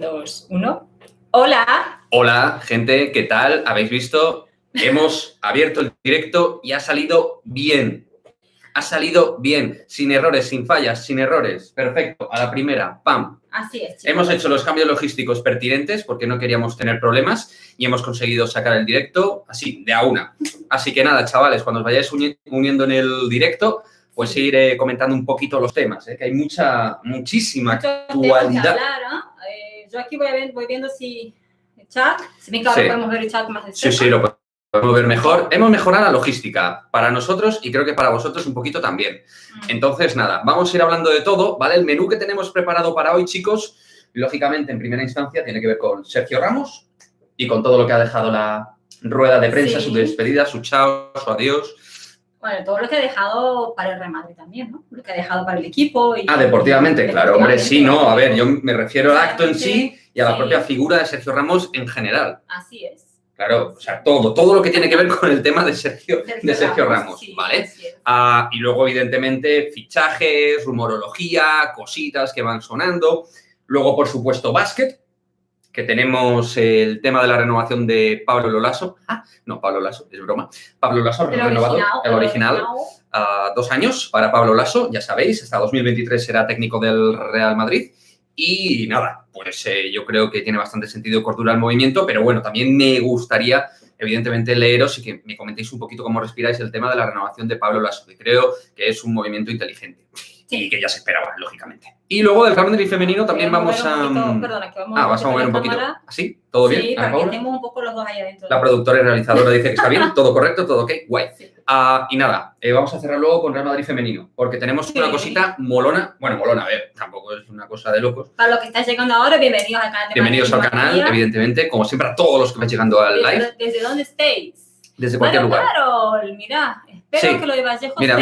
2, 1. Hola. Hola, gente, ¿qué tal? ¿Habéis visto? Hemos abierto el directo y ha salido bien. Ha salido bien, sin errores, sin fallas, sin errores. Perfecto, a la primera, ¡pam! Así es, chicos. Hemos hecho los cambios logísticos pertinentes porque no queríamos tener problemas y hemos conseguido sacar el directo así, de a una. Así que nada, chavales, cuando os vayáis uniendo en el directo, pues ir comentando un poquito los temas, que hay muchísima actualidad. Yo aquí voy viendo si el chat, si bien que ahora podemos ver el chat más de cerca. Sí, lo podemos ver mejor. Hemos mejorado la logística para nosotros y creo que para vosotros un poquito también. Entonces, nada, vamos a ir hablando de todo, ¿vale? El menú que tenemos preparado para hoy, chicos, lógicamente, en primera instancia, tiene que ver con Sergio Ramos y con todo lo que ha dejado la rueda de prensa, su despedida, su chao, su adiós. Bueno, todo lo que ha dejado para el Real Madrid también, ¿no? Lo que ha dejado para el equipo. Y, deportivamente, claro, hombre, sí, no. A ver, yo me refiero al acto en sí y a la propia figura de Sergio Ramos en general. Así es. Claro, o sea, todo lo que tiene que ver con el tema de Sergio Ramos, ¿vale? Y luego, evidentemente, fichajes, rumorología, cositas que van sonando. Luego, por supuesto, básquet, que tenemos el tema de la renovación de Pablo Laso. No, Pablo Laso, es broma. Pablo Laso, renovado, el original. 2 años para Pablo Laso, ya sabéis, hasta 2023 será técnico del Real Madrid. Y nada, pues yo creo que tiene bastante sentido y cordura el movimiento, pero bueno, también me gustaría, evidentemente, leeros y que me comentéis un poquito cómo respiráis el tema de la renovación de Pablo Laso, que creo que es un movimiento inteligente y que ya se esperaba, lógicamente. Y luego del Real Madrid femenino también vamos a... vas a mover un poquito. ¿Así? ¿Todo bien? Sí, para que estemos un poco los dos ahí adentro. La productora y realizadora dice que está bien, todo correcto, todo ok, guay. Sí. Y nada, vamos a cerrar luego con Real Madrid femenino, porque tenemos una cosita molona. Bueno, molona, a ver, tampoco es una cosa de locos. Para los que estáis llegando ahora, bienvenidos al canal. Bienvenidos al canal, evidentemente, como siempre a todos los que vais llegando al live. ¿Desde dónde estéis? Desde cualquier lugar. Carol, mira, espero que lo de Vallejo mira,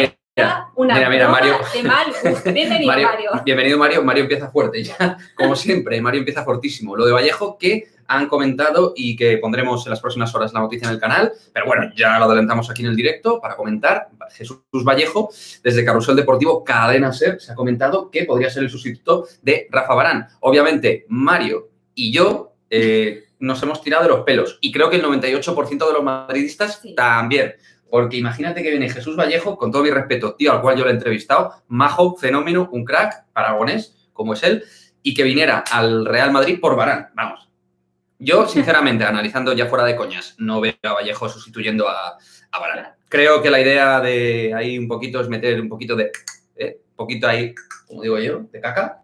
Mario. De mal gusto. Bienvenido, Mario. Bienvenido, Mario. Mario empieza fuerte ya, como siempre. Mario empieza fortísimo. Lo de Vallejo, que han comentado y que pondremos en las próximas horas la noticia en el canal. Pero bueno, ya lo adelantamos aquí en el directo para comentar. Jesús Vallejo, desde Carrusel Deportivo, Cadena SER, se ha comentado que podría ser el sustituto de Rafa Varane. Obviamente, Mario y yo nos hemos tirado de los pelos. Y creo que el 98% de los madridistas también. Porque imagínate que viene Jesús Vallejo, con todo mi respeto, tío, al cual yo lo he entrevistado, majo, fenómeno, un crack, aragonés, como es él, y que viniera al Real Madrid por Varane. Vamos. Yo, sinceramente, analizando ya fuera de coñas, no veo a Vallejo sustituyendo a Varane. Creo que la idea de ahí un poquito es meter un poquito de... poquito ahí, como digo yo, de caca,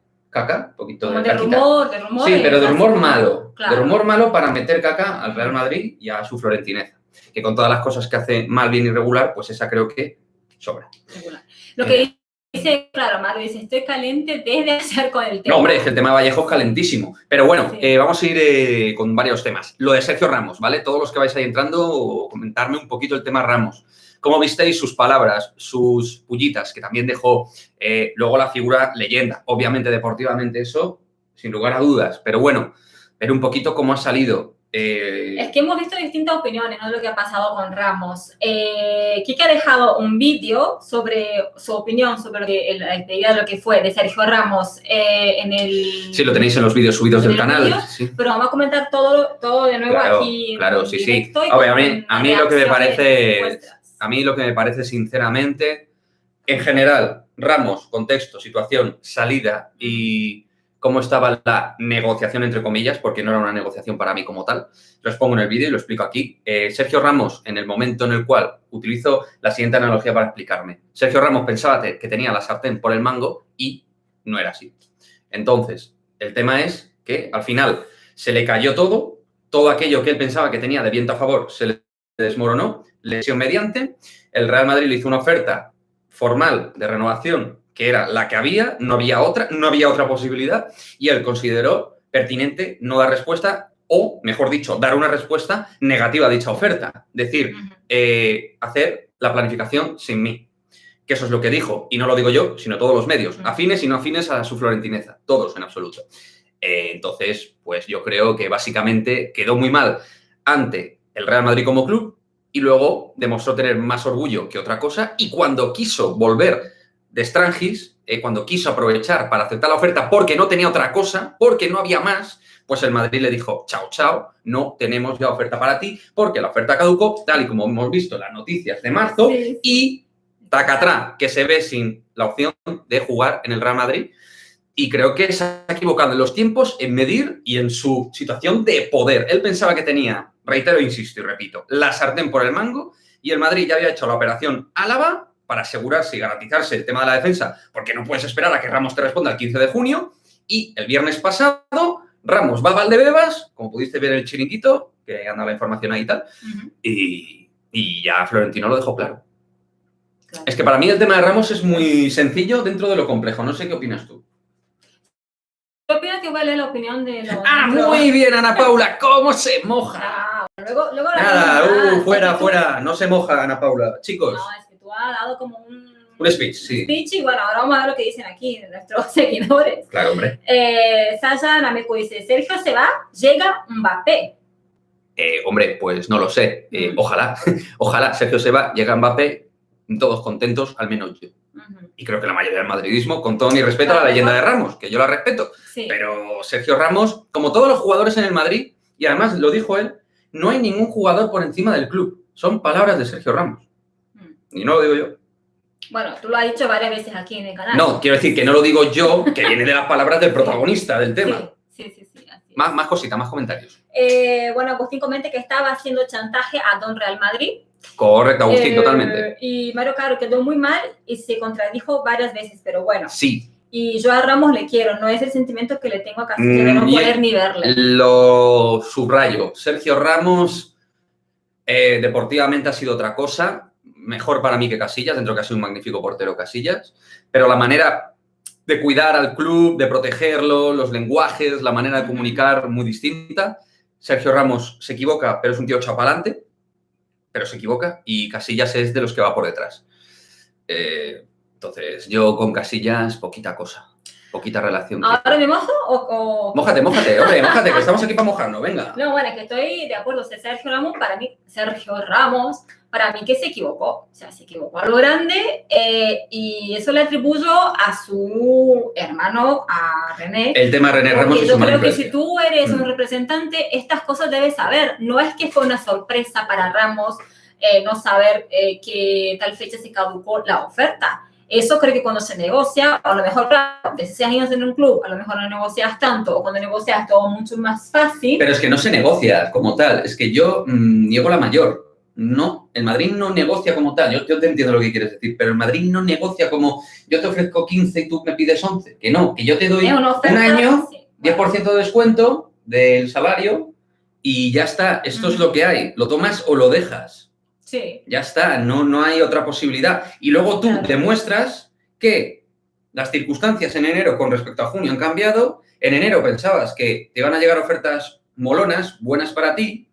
un poquito de rumor. Sí, pero de rumor malo. Claro. De rumor malo para meter caca al Real Madrid y a su florentineza. Que con todas las cosas que hace mal, bien y regular, pues esa creo que sobra. Lo que dice, claro, Mario dice, estoy caliente desde ayer con el tema. No, hombre, es que el tema de Vallejo es calentísimo. Pero bueno, vamos a ir con varios temas. Lo de Sergio Ramos, ¿vale? Todos los que vais ahí entrando, comentarme un poquito el tema Ramos. ¿Cómo visteis sus palabras, sus pullitas, que también dejó luego la figura leyenda? Obviamente, deportivamente, eso, sin lugar a dudas. Pero bueno, ver un poquito cómo ha salido. Es que hemos visto distintas opiniones, ¿no? De lo que ha pasado con Ramos. Kike ha dejado un vídeo sobre su opinión sobre lo que, la despedida de lo que fue de Sergio Ramos en el... Sí, lo tenéis en los vídeos subidos del canal. Sí. Pero vamos a comentar todo de nuevo aquí. Claro, sí. A ver, a mí lo que me parece... A mí lo que me parece, sinceramente, en general, Ramos, contexto, situación, salida y cómo estaba la negociación, entre comillas, porque no era una negociación para mí como tal. Lo pongo en el vídeo y lo explico aquí. Sergio Ramos, en el momento en el cual utilizo la siguiente analogía para explicarme. Sergio Ramos pensaba que tenía la sartén por el mango y no era así. Entonces, el tema es que al final se le cayó todo aquello que él pensaba que tenía de viento a favor se le desmoronó, lesión mediante. El Real Madrid le hizo una oferta formal de renovación que era la que había, no había otra posibilidad, y él consideró pertinente no dar respuesta o, mejor dicho, dar una respuesta negativa a dicha oferta. Es decir, hacer la planificación sin mí. Que eso es lo que dijo, y no lo digo yo, sino todos los medios, afines y no afines a su florentineza, todos en absoluto. Entonces, pues yo creo que básicamente quedó muy mal ante el Real Madrid como club y luego demostró tener más orgullo que otra cosa, y cuando quiso volver de Strangis, cuando quiso aprovechar para aceptar la oferta porque no tenía otra cosa, porque no había más, pues el Madrid le dijo, chao, chao, no tenemos ya oferta para ti, porque la oferta caducó, tal y como hemos visto en las noticias de marzo, sí. Y tacatrá, que se ve sin la opción de jugar en el Real Madrid. Y creo que se ha equivocado en los tiempos, en medir y en su situación de poder. Él pensaba que tenía, reitero, insisto y repito, la sartén por el mango, y el Madrid ya había hecho la operación Álava para asegurarse y garantizarse el tema de la defensa, porque no puedes esperar a que Ramos te responda el 15 de junio. Y el viernes pasado, Ramos va a Valdebebas, como pudiste ver en el chiringuito, que anda la información ahí y tal, y ya Florentino lo dejó claro. Es que para mí el tema de Ramos es muy sencillo dentro de lo complejo. No sé qué opinas tú. Yo opino que vale la opinión de los... Muy bien, Ana Paula, ¿cómo se moja? Luego nada, fuera, no se moja, Ana Paula. Chicos. No, es que tú has dado como un speech, sí. Speech, y bueno, ahora vamos a ver lo que dicen aquí nuestros seguidores. Claro, hombre. Sasha Nameco dice, Sergio se va, llega Mbappé. Hombre, pues no lo sé. Ojalá Sergio se va, llega Mbappé, todos contentos, al menos yo. Y creo que la mayoría del madridismo, con todo mi respeto a la leyenda de Ramos, que yo la respeto. Sí. Pero Sergio Ramos, como todos los jugadores en el Madrid, y además lo dijo él, no hay ningún jugador por encima del club. Son palabras de Sergio Ramos. Y no lo digo yo. Bueno, tú lo has dicho varias veces aquí en el canal. No, quiero decir que no lo digo yo, que viene de las palabras del protagonista del tema. Sí. Más cositas, más comentarios. Bueno, Agustín comenta que estaba haciendo chantaje a Don Real Madrid. Correcto, Agustín, totalmente. Y Mario Caro quedó muy mal y se contradijo varias veces, pero bueno. Sí. Y yo a Ramos le quiero, no es el sentimiento que le tengo a Casillas de no poder ni verle. Lo subrayo. Sergio Ramos deportivamente ha sido otra cosa, mejor para mí que Casillas, dentro de que ha sido un magnífico portero Casillas, pero la manera de cuidar al club, de protegerlo, los lenguajes, la manera de comunicar muy distinta. Sergio Ramos se equivoca, pero es un tío chapalante, pero se equivoca, y Casillas es de los que va por detrás. Entonces, yo con Casillas, poquita cosa, poquita relación. ¿Ahora me mojo o...? Mójate, hombre, mójate, que estamos aquí para mojarnos, venga. No, bueno, es que estoy de acuerdo. Sergio Ramos, para mí que se equivocó. O sea, se equivocó a lo grande y eso le atribuyo a su hermano, a René. El tema de René Ramos es yo creo que si tú eres un representante, estas cosas debes saber. No es que fue una sorpresa para Ramos no saber que tal fecha se caducó la oferta. Eso creo que cuando se negocia, a lo mejor, claro, de 6 años en un club, a lo mejor no negocias tanto, o cuando negocias todo mucho más fácil. Pero es que no se negocia como tal. Es que yo niego la mayor. No, el Madrid no negocia como tal. Yo te entiendo lo que quieres decir, pero el Madrid no negocia como yo te ofrezco 15 y tú me pides 11. Que no, que yo te doy un año, sí, 10% de descuento del salario y ya está. Esto es lo que hay. Lo tomas o lo dejas. Sí. Ya está, no hay otra posibilidad. Y luego tú demuestras que las circunstancias en enero con respecto a junio han cambiado. En enero pensabas que te iban a llegar ofertas molonas, buenas para ti,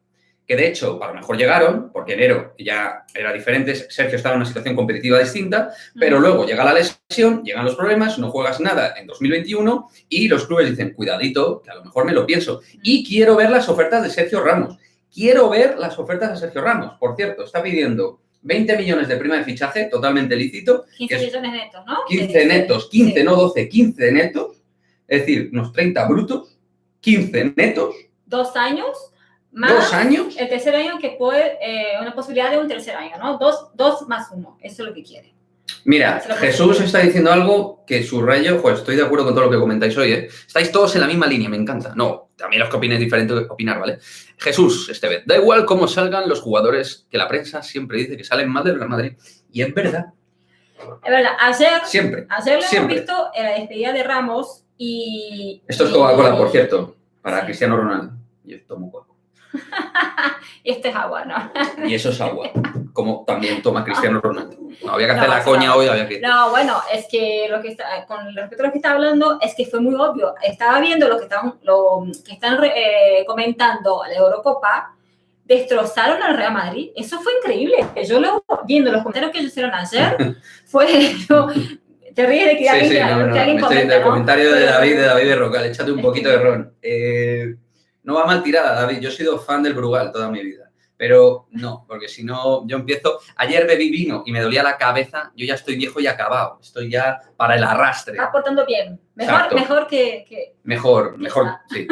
que de hecho a lo mejor llegaron, porque enero ya era diferente, Sergio estaba en una situación competitiva distinta, pero luego llega la lesión, llegan los problemas, no juegas nada en 2021 y los clubes dicen, cuidadito, que a lo mejor me lo pienso. Y quiero ver las ofertas de Sergio Ramos. Quiero ver las ofertas de Sergio Ramos. Por cierto, está pidiendo 20 millones de prima de fichaje, totalmente lícito. 15 millones netos, ¿no? 15 netos, 15, sí. No 12, 15 netos. Es decir, unos 30 brutos, 15 netos. 2 años. Más 2 años. El tercer año que puede, una posibilidad de un tercer año, ¿no? 2 más 1, eso es lo que quiere. Mira, Jesús está diciendo algo que subrayo, pues estoy de acuerdo con todo lo que comentáis hoy, ¿eh? Estáis todos en la misma línea, me encanta. No, también los que opinen diferente opinar, ¿vale? Jesús, Estevez, da igual cómo salgan los jugadores, que la prensa siempre dice que salen mal del Real Madrid. Y es verdad. Es verdad, ayer lo hemos siempre. Visto en la despedida de Ramos y... Esto es Coca-Cola, por cierto, para Cristiano Ronaldo. Yo tomo Coca-Cola. Y esto es agua, ¿no? Y eso es agua, como también toma Cristiano Ronaldo. No, había que hacer la coña hoy, había que... No, bueno, es que con respecto a lo que está hablando, es que fue muy obvio. Estaba viendo lo que están comentando la Eurocopa, destrozaron al Real Madrid. Eso fue increíble. Yo luego, viendo los comentarios que ellos hicieron ayer, fue... Te ríes de que alguien comenta, el comentario de David de Rocal, échate un poquito de ron. No va mal tirada, David. Yo he sido fan del Brugal toda mi vida. pero no, porque si no, yo empiezo... Ayer bebí vino y me dolía la cabeza, yo ya estoy viejo y acabado, estoy ya para el arrastre. Estás portando bien, mejor que... Mejor, sí,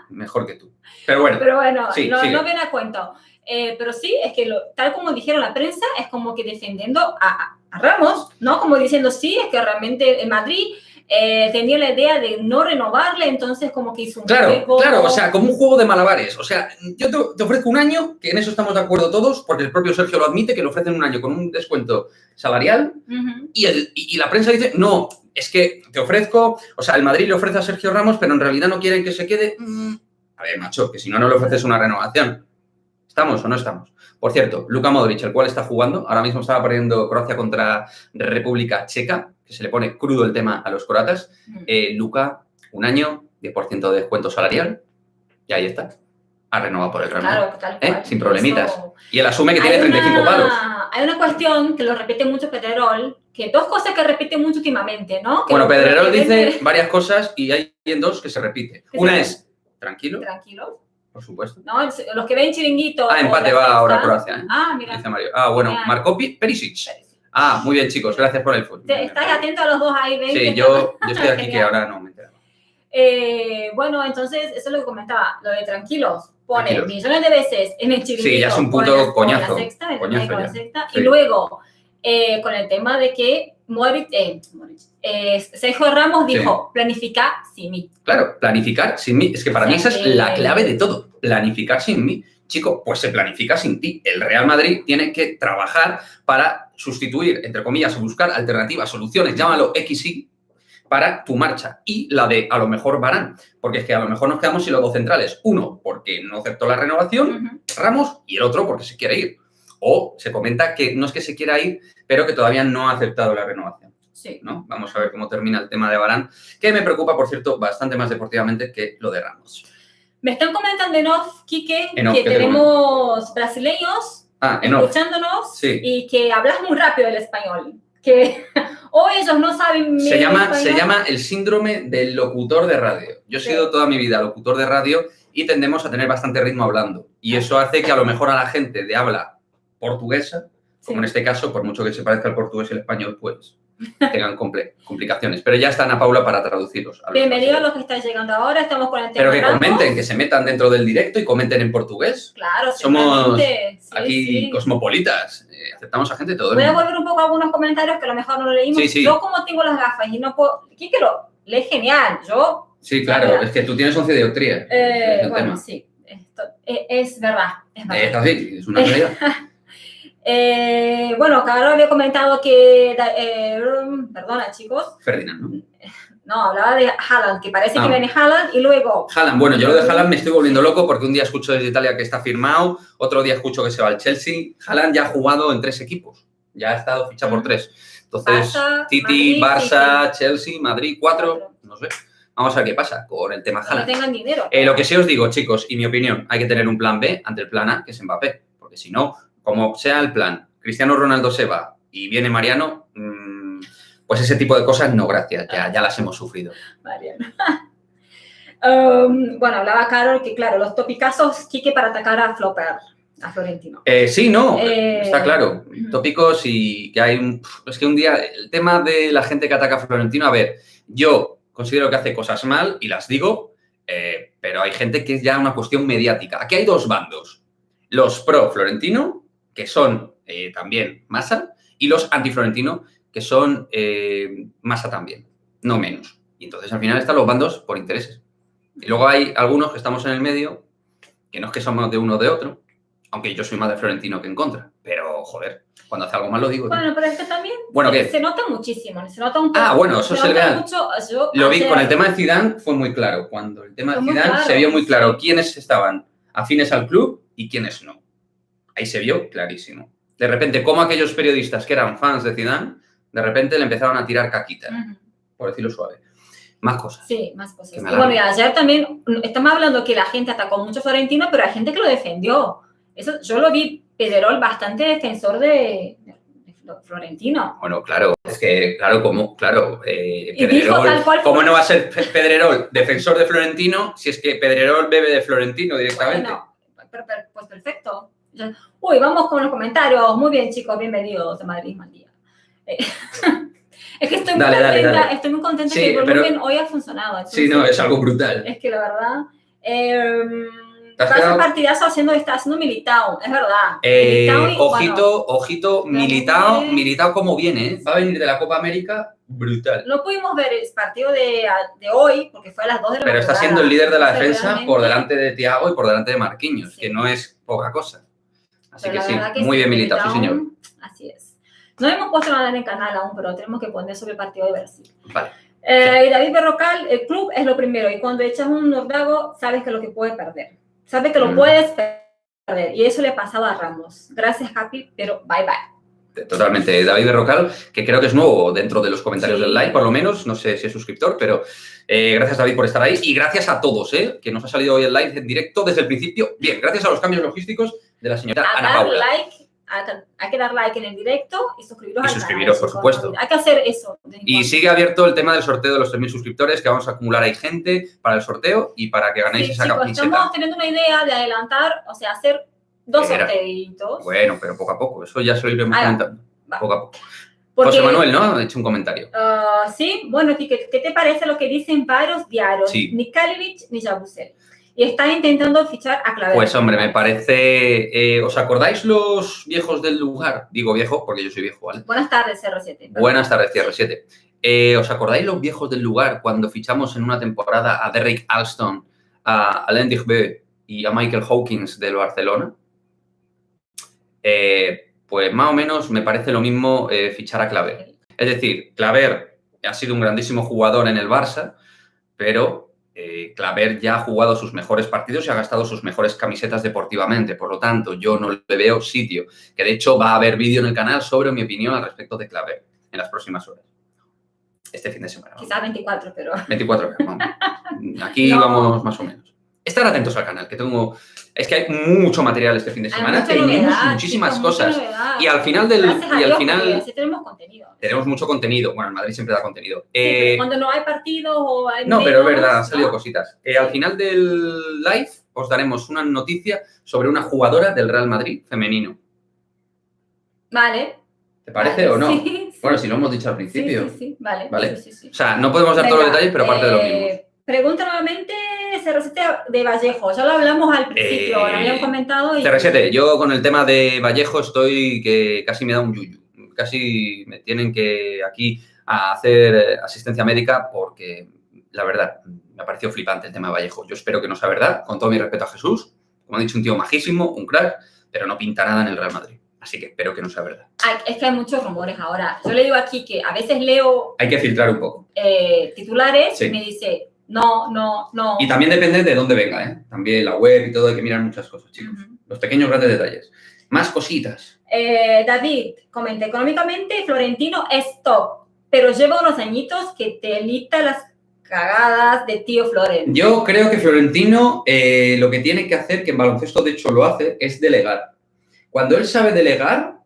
mejor que tú. Pero bueno, sí, no viene a cuento. Pero sí, es que tal como dijeron la prensa, es como que defendiendo a Ramos, ¿no? Como diciendo, sí, es que realmente en Madrid tenía la idea de no renovarle, entonces como que hizo un juego... Claro, o sea, como un juego de malabares. O sea, yo te ofrezco un año, que en eso estamos de acuerdo todos, porque el propio Sergio lo admite, que le ofrecen un año con un descuento salarial, y la prensa dice, no, es que te ofrezco, o sea, el Madrid le ofrece a Sergio Ramos, pero en realidad no quieren que se quede. A ver, macho, que si no le ofreces una renovación. ¿Estamos o no estamos? Por cierto, Luka Modric, el cual está jugando, ahora mismo estaba perdiendo Croacia contra República Checa, que se le pone crudo el tema a los croatas. Luka, un año, 10% de descuento salarial, y ahí está. Ha renovado por el Real Madrid. Claro, tal cual. Sin problemitas. Y él asume que tiene 35 palos. Hay una cuestión que lo repite mucho Pedrerol, que dos cosas que repite mucho últimamente, ¿no? Que bueno, Pedrerol dice varias cosas y hay en dos que se repite. Una es, tranquilo. Tranquilo. Por supuesto. No, los que ven Chiringuito... empate va ahora Croacia, ¿eh? Mira. Dice Mario. Bueno, marcó Perisic. Muy bien, chicos. Gracias por el fútbol. Estás atento a los dos ahí, ¿ven? Sí, yo estoy aquí que ahora no me entero. Bueno, entonces, eso es lo que comentaba. Lo de tranquilos. Pone millones de veces en el Chiringuito. Sí, ya es un puto coñazo. Y luego, con el tema de que Sergio Ramos dijo, planificar sin mí. Claro, planificar sin mí. Es que para mí esa es la clave de todo. Planificar sin mí. Chico, pues se planifica sin ti. El Real Madrid tiene que trabajar para sustituir, entre comillas, buscar alternativas, soluciones, llámalo XY, para tu marcha. Y la de, a lo mejor, Varane. Porque es que a lo mejor nos quedamos sin los dos centrales. Uno, porque no aceptó la renovación, Ramos, y el otro porque se quiere ir. O se comenta que no es que se quiera ir, pero que todavía no ha aceptado la renovación. Sí. ¿No? Vamos a ver cómo termina el tema de Varane, que me preocupa, por cierto, bastante más deportivamente que lo de Ramos. Me están comentando en off, Quique, que tenemos brasileños escuchándonos y que hablas muy rápido el español. Que o ellos no saben... Se llama el síndrome del locutor de radio. Yo he sido toda mi vida locutor de radio y tendemos a tener bastante ritmo hablando. Y eso hace que a lo mejor a la gente de habla portuguesa, como en este caso, por mucho que se parezca el portugués y el español, pues tengan complicaciones. Pero ya está Ana Paula para traducirlos. Bienvenidos a los que están llegando ahora. Estamos con el tema. Pero que comenten, que se metan dentro del directo y comenten en portugués. Claro, somos aquí cosmopolitas. Aceptamos a gente de todo el mundo. Voy a volver un poco a algunos comentarios que a lo mejor no lo leímos. Yo como tengo las gafas y no puedo... Quique lo lee genial. Yo... Sí, claro. Es que tú tienes 11 dioptrías. Bueno, sí. Esto es verdad. Es así. Es una realidad. Bueno, Carlos había comentado que... perdona, chicos. Ferdinand, ¿no? No, hablaba de Haaland, que parece que viene Haaland y luego... Haaland, bueno, yo lo de Haaland me estoy volviendo loco porque un día escucho desde Italia que está firmado, otro día escucho que se va al Chelsea. Haaland ya ha jugado en 3 equipos, ya ha estado fichado por 3. Entonces, City, Barça, Chelsea, Madrid, 4, no sé. Vamos a ver qué pasa con el tema Haaland. No tengan dinero. Lo que sí os digo, chicos, y mi opinión, hay que tener un plan B ante el plan A, que es Mbappé, porque si no, como sea el plan, Cristiano Ronaldo se va y viene Mariano... pues ese tipo de cosas no, gracias, ya las hemos sufrido. Mariano. Bueno, hablaba Carol que, claro, los topicazos, Quique, para atacar a Florentino. Sí, no, está claro. Tópicos y que hay... Es que un día, el tema de la gente que ataca a Florentino, a ver, yo considero que hace cosas mal y las digo, pero hay gente que es ya una cuestión mediática. Aquí hay 2 bandos. Los pro Florentino, que son también Massa, y los anti-Florentino, que son Massa también, no menos. Y entonces al final están los bandos por intereses. Y luego hay algunos que estamos en el medio, que no es que somos de uno o de otro, aunque yo soy más de Florentino que en contra. Pero, joder, cuando hace algo mal lo digo. Bueno, pero es que también se nota muchísimo, se nota un poco. Bueno, eso se ve. Lo vi con el tema de Zidane, fue muy claro. Cuando el tema de Zidane se vio muy claro quiénes estaban afines al club y quiénes no. Ahí se vio clarísimo. De repente, como aquellos periodistas que eran fans de Zidane, de repente le empezaron a tirar caquita, por decirlo suave. Más cosas. Sí, más cosas. Y bueno, y ayer también, estamos hablando que la gente atacó mucho a Florentino, pero hay gente que lo defendió. Eso, yo lo vi, Pedrerol, bastante defensor de Florentino. Bueno, claro, es que, Pedrerol, tal cual ¿cómo no va a ser Pedrerol defensor de Florentino si es que Pedrerol bebe de Florentino directamente? Bueno, pues perfecto. Uy, vamos con los comentarios. Muy bien, chicos, bienvenidos a Madrid al día. Es que estoy muy contenta, dale. Estoy muy contenta Sí, que el volumen hoy ha funcionado. Entonces, sí, no, es algo brutal. Es que la verdad... Pasa partidazo está haciendo Militao, es verdad. Ojito, Militao cómo viene, ¿eh? Va a venir de la Copa América brutal. No pudimos ver el partido de hoy, porque fue a las 2 de la Pero está siendo el líder de la defensa por delante de Thiago y por delante de Marquinhos, que no es poca cosa. Así que sí, muy bien Militao, sí señor. Así es. No hemos puesto nada en el canal aún, pero tenemos que poner sobre el partido de Brasil. Vale. Y David Berrocal, el club es lo primero, y cuando echas un Nordago, sabes que es lo que puedes perder. Sabes que lo puedes perder, y eso le pasaba a Ramos. Gracias, Happy, pero bye bye. Totalmente. David Berrocal, que creo que es nuevo dentro de los comentarios del live, por lo menos, no sé si es suscriptor, pero gracias, David, por estar ahí, y gracias a todos, que nos ha salido hoy el live en directo desde el principio. Bien, gracias a los cambios logísticos de la señora Ana Paula. Hay que dar like en el directo y suscribiros al canal. Por supuesto. Hay que hacer eso. Y sigue abierto el tema del sorteo de los 3.000 suscriptores, que vamos a acumular ahí gente para el sorteo y para que ganéis esa camiseta. Estamos teniendo una idea de adelantar, o sea, hacer 2 sorteitos. Bueno, pero poco a poco. Eso ya se lo iremos comentando. Poco a poco. Porque, José Manuel, ¿no? Ha hecho un comentario. Sí, bueno, ¿qué te parece lo que dicen varios diarios? Sí. Ni Kalinic ni Yabusel. Y están intentando fichar a Claver. Pues hombre, me parece... ¿Os acordáis los viejos del lugar? Digo viejo porque yo soy viejo, ¿vale? Buenas tardes, CR7. Buenas tardes, CR7. ¿Os acordáis los viejos del lugar cuando fichamos en una temporada a Derrick Alston, a Alain Digbe y a Michael Hawkins del Barcelona? Pues más o menos me parece lo mismo fichar a Claver. Es decir, Claver ha sido un grandísimo jugador en el Barça, pero... Claver ya ha jugado sus mejores partidos y ha gastado sus mejores camisetas deportivamente. Por lo tanto, yo no le veo sitio. Que de hecho va a haber vídeo en el canal sobre mi opinión al respecto de Claver en las próximas horas. Este fin de semana. Quizás 24, pero... 24 horas, vamos. Aquí vamos más o menos. Estar atentos al canal, que tengo... Es que hay mucho material este fin de semana. Tenemos muchísimas cosas. Y al final Sí tenemos contenido. Tenemos mucho contenido. Bueno, el Madrid siempre da contenido. Pero cuando no hay partidos o hay... No, pero es verdad, han salido cositas. Al final del live os daremos una noticia sobre una jugadora del Real Madrid femenino. Vale. ¿Te parece o no? Sí. Bueno, si lo hemos dicho al principio. Sí. Vale. Sí. O sea, no podemos dar todos los detalles, pero aparte de lo mismo. Pregunta nuevamente CR7 de Vallejo. Ya lo hablamos al principio, lo habían comentado. CR7, yo con el tema de Vallejo estoy que casi me da un yuyu. Casi me tienen que aquí hacer asistencia médica porque, la verdad, me ha parecido flipante el tema de Vallejo. Yo espero que no sea verdad, con todo mi respeto a Jesús. Como ha dicho, un tío majísimo, un crack, pero no pinta nada en el Real Madrid. Así que espero que no sea verdad. Es que hay muchos rumores ahora. Yo le digo aquí que a veces leo... Hay que filtrar un poco. Titulares y me dice... No. Y también depende de dónde venga, ¿eh? También la web y todo, hay que mirar muchas cosas, chicos. Los pequeños grandes detalles. Más cositas. David comenta, económicamente Florentino es top, pero lleva unos añitos que te evita las cagadas de tío Florentino. Yo creo que Florentino lo que tiene que hacer, que en baloncesto de hecho lo hace, es delegar. Cuando él sabe delegar,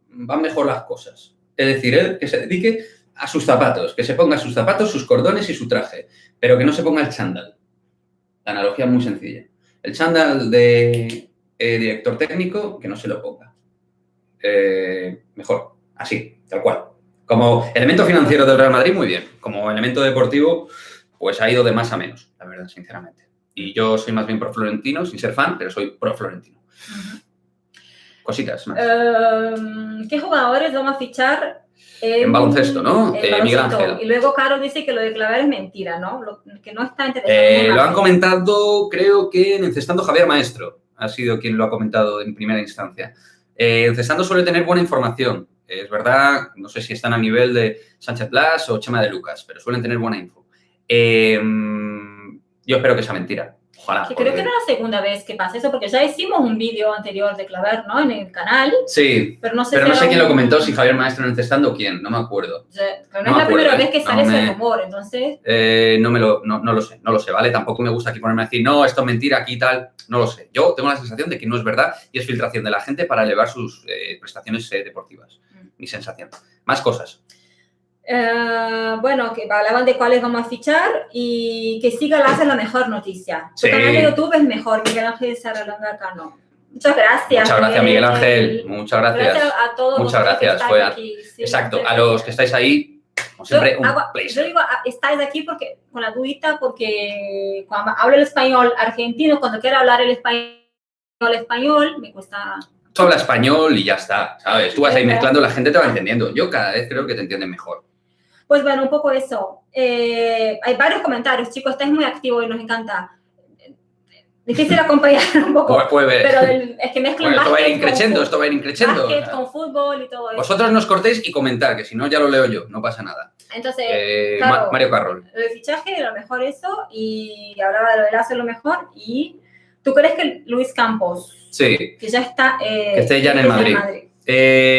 van mejor las cosas. Es decir, él que se dedique a sus zapatos, que se ponga sus zapatos, sus cordones y su traje, pero que no se ponga el chándal. La analogía es muy sencilla. El chándal de director técnico, que no se lo ponga. Mejor, así, tal cual. Como elemento financiero del Real Madrid, muy bien. Como elemento deportivo, pues ha ido de más a menos, la verdad, sinceramente. Y yo soy más bien pro Florentino, sin ser fan, pero soy pro Florentino. Cositas más. ¿Qué jugadores vamos a fichar? En baloncesto, ¿no? Miguel Ángel. Y luego Caro dice que lo de Claver es mentira, ¿no? Que no está interesado. Lo han comentado, creo que en Encestando Javier Maestro. Ha sido quien lo ha comentado en primera instancia. Encestando suele tener buena información. Es verdad, no sé si están a nivel de Sánchez Blas o Chema de Lucas, pero suelen tener buena info. Yo espero que sea mentira. Ojalá. Creo que no es la segunda vez que pasa eso, porque ya hicimos un vídeo anterior de Claver, ¿no? En el canal. Sí, pero no sé quién lo comentó, si Javier Maestro en Encestando o quién, no me acuerdo. Pero no es la primera vez que sale ese rumor, entonces... No lo sé, ¿vale? Tampoco me gusta aquí ponerme a decir, no, esto es mentira, aquí tal, no lo sé. Yo tengo la sensación de que no es verdad y es filtración de la gente para elevar sus prestaciones deportivas. Mi sensación. Más cosas. Bueno, que hablaban de cuáles vamos a fichar y que siga la mejor noticia. Sí. Tu canal de YouTube es mejor, Miguel Ángel Saralanga acá no. Muchas gracias. Muchas gracias, Miguel Ángel. Muchas gracias. Gracias a todos. Muchas gracias. Aquí, sí, exacto, a los que estáis ahí, como siempre, yo digo, estáis aquí porque, con la dudita, porque cuando hablo el español argentino, cuando quiero hablar el español, me cuesta... Tú hablas español y ya está, ¿sabes? Tú vas ahí mezclando, la gente te va entendiendo. Yo cada vez creo que te entienden mejor. Pues bueno, un poco eso. Hay varios comentarios, chicos, estáis muy activos y nos encanta. Difícil acompañar un poco, pero es que mezclan esto va a ir increciendo, básquet con fútbol y todo eso. Vosotros nos cortéis y comentar, que si no ya lo leo yo, no pasa nada. Entonces, claro, Mario Carroll. Lo de fichaje, lo mejor eso, y hablaba de lo de Lazo, lo mejor, y ¿tú crees que Luis Campos, sí, que ya está... que esté ya en el Madrid?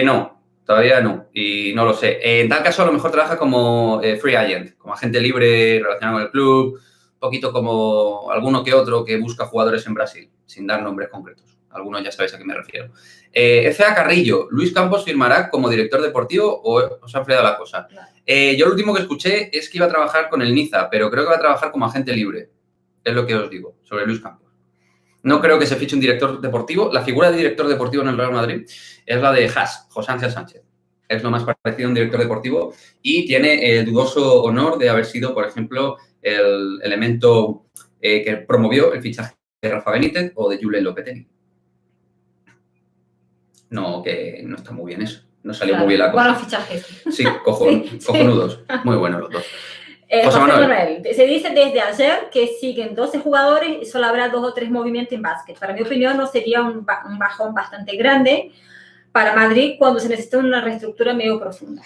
No, todavía no, y no lo sé. En tal caso, a lo mejor trabaja como free agent, como agente libre relacionado con el club, un poquito como alguno que otro que busca jugadores en Brasil, sin dar nombres concretos. Algunos ya sabéis a qué me refiero. F.A. Carrillo, ¿Luis Campos firmará como director deportivo o os ha enfriado la cosa? Claro. Yo lo último que escuché es que iba a trabajar con el Niza, pero creo que va a trabajar como agente libre. Es lo que os digo sobre Luis Campos. No creo que se fiche un director deportivo. La figura de director deportivo en el Real Madrid es la de Haas, José Ángel Sánchez. Es lo más parecido a un director deportivo y tiene el dudoso honor de haber sido, por ejemplo, el elemento que promovió el fichaje de Rafa Benítez o de Julen Lopetegui. No, que no está muy bien eso. No salió muy bien la cosa. Buenos fichajes. Sí, cojonudos. Muy buenos los dos. José Manuel. Se dice desde ayer que siguen 12 jugadores y solo habrá 2 o 3 movimientos en básquet. Para mi opinión, no sería un bajón bastante grande para Madrid cuando se necesita una reestructura medio profunda.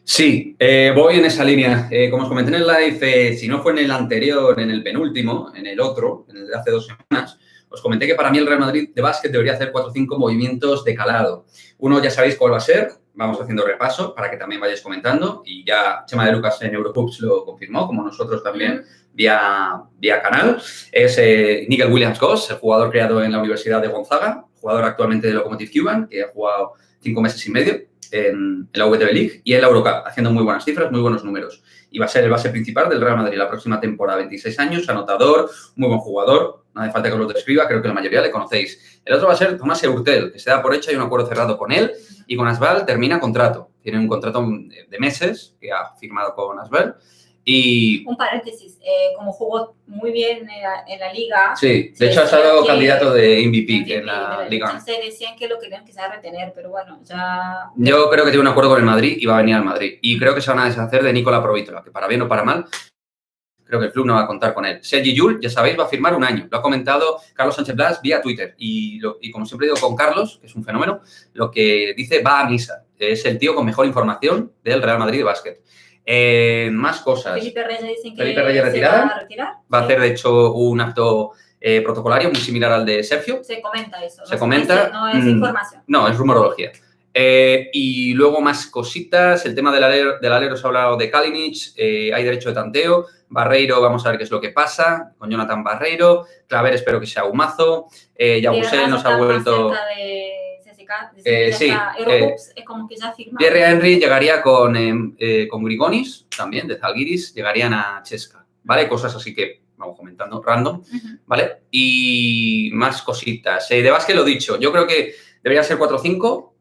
Sí, voy en esa línea. Como os comenté en el live, si no fue en el anterior, en el penúltimo, en el otro, en el de hace 2 semanas, os comenté que para mí el Real Madrid de básquet debería hacer 4 o 5 movimientos de calado. Uno ya sabéis cuál va a ser. Vamos haciendo repaso para que también vayáis comentando. Y ya Chema de Lucas en Eurohoops lo confirmó, como nosotros también vía canal. Es Nigel Williams-Goss, el jugador creado en la Universidad de Gonzaga, jugador actualmente de Lokomotiv Cuban, que ha jugado 5 meses y medio en la WTB League y en la Eurocup, haciendo muy buenas cifras, muy buenos números. Y va a ser el base principal del Real Madrid la próxima temporada. 26 años, anotador, muy buen jugador. No hace falta que os lo describa, creo que la mayoría le conocéis. El otro va a ser Tomás Eurtel, que se da por hecho, hay un acuerdo cerrado con él y con Asbel termina contrato. Tiene un contrato de meses que ha firmado con Asbel. Y... Un paréntesis, como jugó muy bien en la liga... Sí, de hecho ha estado candidato de MVP en la liga. Entonces decían que lo querían quizás retener, pero bueno, ya... Yo creo que tiene un acuerdo con el Madrid y va a venir al Madrid. Y creo que se van a deshacer de Nicola Provítola, que para bien o para mal, creo que el club no va a contar con él. Sergi Llull, ya sabéis, va a firmar 1 año. Lo ha comentado Carlos Sánchez Blas vía Twitter. Y como siempre digo con Carlos, que es un fenómeno, lo que dice va a misa. Es el tío con mejor información del Real Madrid de básquet. Más cosas. Felipe Reyes dicen que Felipe Reyes retirada. Va a hacer, de hecho, un acto protocolario muy similar al de Sergio. Se comenta eso. Se comenta. No es información. No, es rumorología. Y luego más cositas. El tema del alero se ha hablado de Kalinic. Hay derecho de tanteo. Barreiro, vamos a ver qué es lo que pasa con Jonathan Barreiro. Claver, espero que sea humazo. Yabusel nos ha vuelto... Sí, Eurohoops es como que ya firmado. Pierre Henry llegaría con Grigonis, también, de Zalgiris, llegarían a Chesca, ¿vale? Cosas así que vamos comentando, random, ¿vale? Y más cositas. De básquet lo dicho, yo creo que debería ser 4 o 5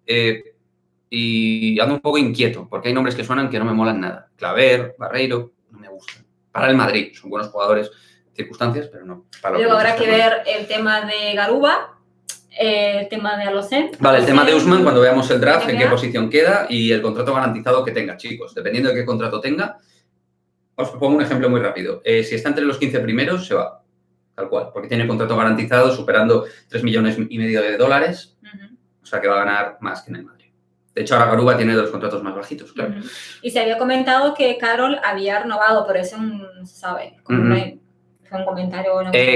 y ando un poco inquieto, porque hay nombres que suenan que no me molan nada. Claver, Barreiro, no me gustan. Para el Madrid, son buenos jugadores, circunstancias, pero no. Luego habrá que ver el tema de Garuba. El tema de Alocen. Vale, el tema de Usman, cuando veamos el draft, en qué posición queda y el contrato garantizado que tenga, chicos. Dependiendo de qué contrato tenga, os pongo un ejemplo muy rápido. Si está entre los 15 primeros, se va, tal cual, porque tiene contrato garantizado superando 3,5 millones de dólares, o sea que va a ganar más que en el Madrid. De hecho, ahora Garuba tiene 2 contratos más bajitos, claro. Y se había comentado que Carroll había renovado, pero eso no se sabe. Fue un comentario.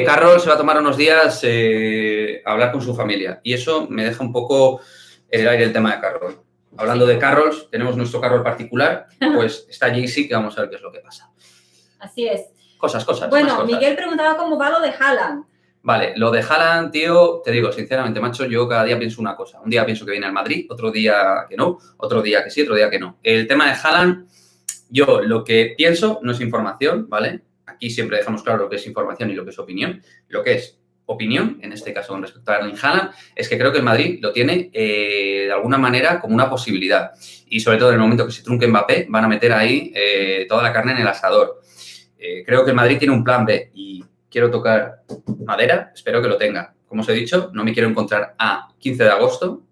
Carroll se va a tomar unos días a hablar con su familia y eso me deja un poco en el aire el tema de Carroll. Hablando de Carrolls, tenemos nuestro Carroll particular, pues está Jay-Z, que vamos a ver qué es lo que pasa. Así es. Cosas. Bueno, cosas. Miguel preguntaba cómo va lo de Haaland. Vale, lo de Haaland, tío, te digo, sinceramente, macho, yo cada día pienso una cosa. Un día pienso que viene al Madrid, otro día que no, otro día que sí, otro día que no. El tema de Haaland, yo lo que pienso no es información, ¿vale? Aquí siempre dejamos claro lo que es información y lo que es opinión. Lo que es opinión, en este caso con respecto a Erling Haaland, es que creo que el Madrid lo tiene de alguna manera como una posibilidad. Y sobre todo en el momento que se trunque Mbappé, van a meter ahí toda la carne en el asador. Creo que el Madrid tiene un plan B y quiero tocar madera, espero que lo tenga. Como os he dicho, no me quiero encontrar a 15 de agosto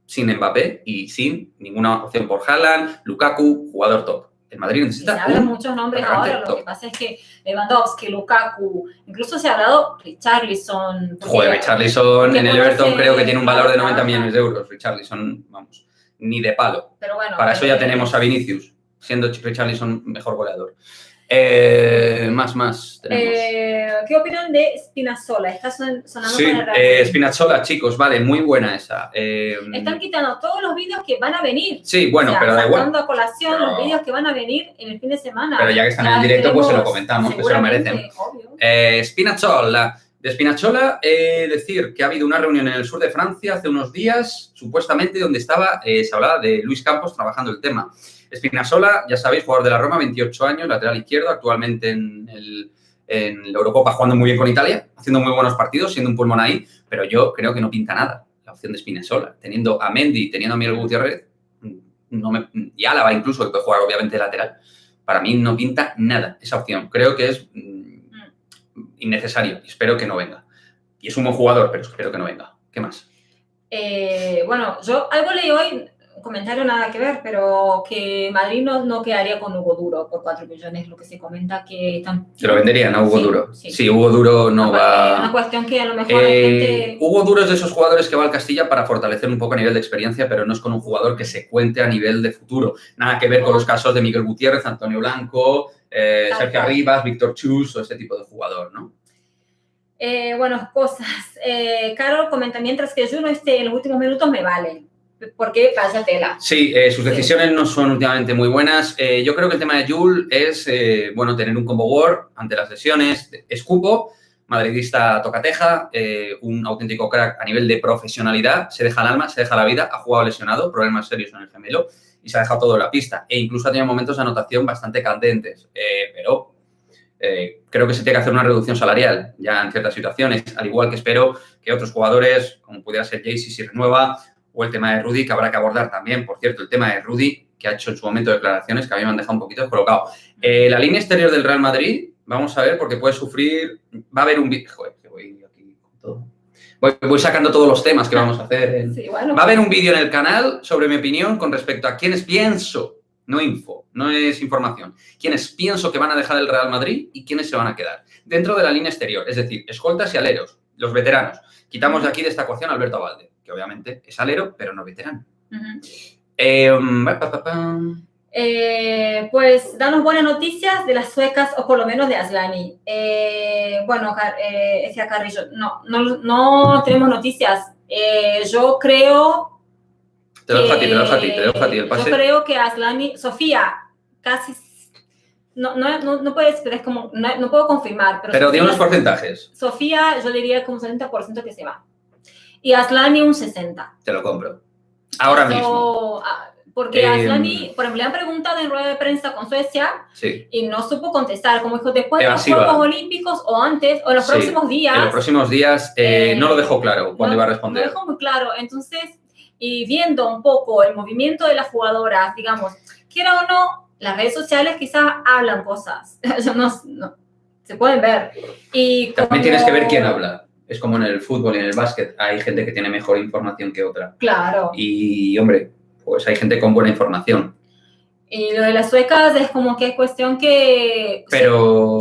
sin Mbappé y sin ninguna opción por Haaland, Lukaku, jugador top. El Madrid necesita se hablan muchos nombres ahora, lo que pasa es que Lewandowski, Lukaku, incluso se ha hablado Richarlison. Joder, Richarlison en el Everton creo que tiene un valor de 90 millones de euros. Richarlison, vamos, ni de palo. Pero bueno, para eso ya tenemos a Vinicius, siendo Richarlison mejor goleador. Más tenemos. ¿Qué opinan de Spinazzola? Está sonando sí, con el Real Spinazzola, chicos, vale, muy buena esa. Están quitando todos los vídeos que van a venir. Sí, bueno, pero da igual. Sacando a colación los vídeos que van a venir en el fin de semana. Pero ya que están en el directo, pues se lo comentamos, que se lo merecen. Spinazzola. De Spinazzola, decir que ha habido una reunión en el sur de Francia hace unos días, supuestamente, donde se hablaba de Luis Campos trabajando el tema. Spinazzola, ya sabéis, jugador de la Roma, 28 años, lateral izquierdo, actualmente en la Eurocopa jugando muy bien con Italia, haciendo muy buenos partidos, siendo un pulmón ahí, pero yo creo que no pinta nada la opción de Spinazzola. Teniendo a Mendy, teniendo a Miguel Gutiérrez, y Álava incluso, que puede jugar obviamente de lateral, para mí no pinta nada esa opción. Creo que es innecesario y espero que no venga. Y es un buen jugador, pero espero que no venga. ¿Qué más? Bueno, yo algo leí hoy, un comentario nada que ver, pero que Madrid no quedaría con Hugo Duro por 4 millones, lo que se comenta que están... ¿Se lo venderían a Hugo Duro? Sí. Sí, Hugo Duro no va... Es una cuestión que a lo mejor la gente... Hugo Duro es de esos jugadores que va al Castilla para fortalecer un poco a nivel de experiencia, pero no es con un jugador que se cuente a nivel de futuro. Nada que ver con los casos de Miguel Gutiérrez, Antonio Blanco, Sergio Arribas, Víctor Chus o ese tipo de jugador, ¿no? Bueno, cosas. Carol comenta, mientras que yo no esté en los últimos minutos me vale. Porque vaya tela. Sí, sus decisiones no son últimamente muy buenas. Yo creo que el tema de Jul es, tener un combo war ante las lesiones. Escupo, madridista tocateja, un auténtico crack a nivel de profesionalidad. Se deja el alma, se deja la vida, ha jugado lesionado, problemas serios en el gemelo y se ha dejado todo en la pista. E incluso ha tenido momentos de anotación bastante candentes. Pero creo que se tiene que hacer una reducción salarial ya en ciertas situaciones, al igual que espero que otros jugadores, como pudiera ser Jaycee si renueva, o el tema de Rudy, que habrá que abordar también. Por cierto, el tema de Rudy, que ha hecho en su momento declaraciones que a mí me han dejado un poquito descolocado. La línea exterior del Real Madrid, vamos a ver, porque puede sufrir... Va a haber un... Joder, que voy aquí con todo. Voy sacando todos los temas que vamos a hacer. Sí, bueno. Va a haber un vídeo en el canal sobre mi opinión con respecto a quiénes pienso, no info, no es información, quiénes pienso que van a dejar el Real Madrid y quiénes se van a quedar. Dentro de la línea exterior, es decir, escoltas y aleros, los veteranos. Quitamos de aquí de esta ecuación a Alberto Abalde, que obviamente es alero, pero no veterano. Pues danos buenas noticias de las suecas o por lo menos de Aslani. Decía Carrillo, no tenemos noticias. Yo creo... Te dejo a ti el pase. Yo creo que Aslani, Sofía, casi... No puedes, pero es como... No puedo confirmar. Pero di unos porcentajes. Sofía, yo diría como un 70% que se va. Y Aslani un 60%. Te lo compro. Ahora mismo. Porque Aslani, por ejemplo, le han preguntado en rueda de prensa con Suecia y no supo contestar. Como dijo, después de los Juegos Olímpicos o antes, o en los próximos días. En los próximos días no lo dejó claro cuando iba a responder. No lo dejó muy claro. Entonces, y viendo un poco el movimiento de las jugadoras, digamos, quiera o no, las redes sociales quizás hablan cosas. no se pueden ver. Y también tienes que ver quién habla. Es como en el fútbol y en el básquet. Hay gente que tiene mejor información que otra. Claro. Y, hombre, pues hay gente con buena información. Y lo de las suecas es como que es cuestión que... Pero...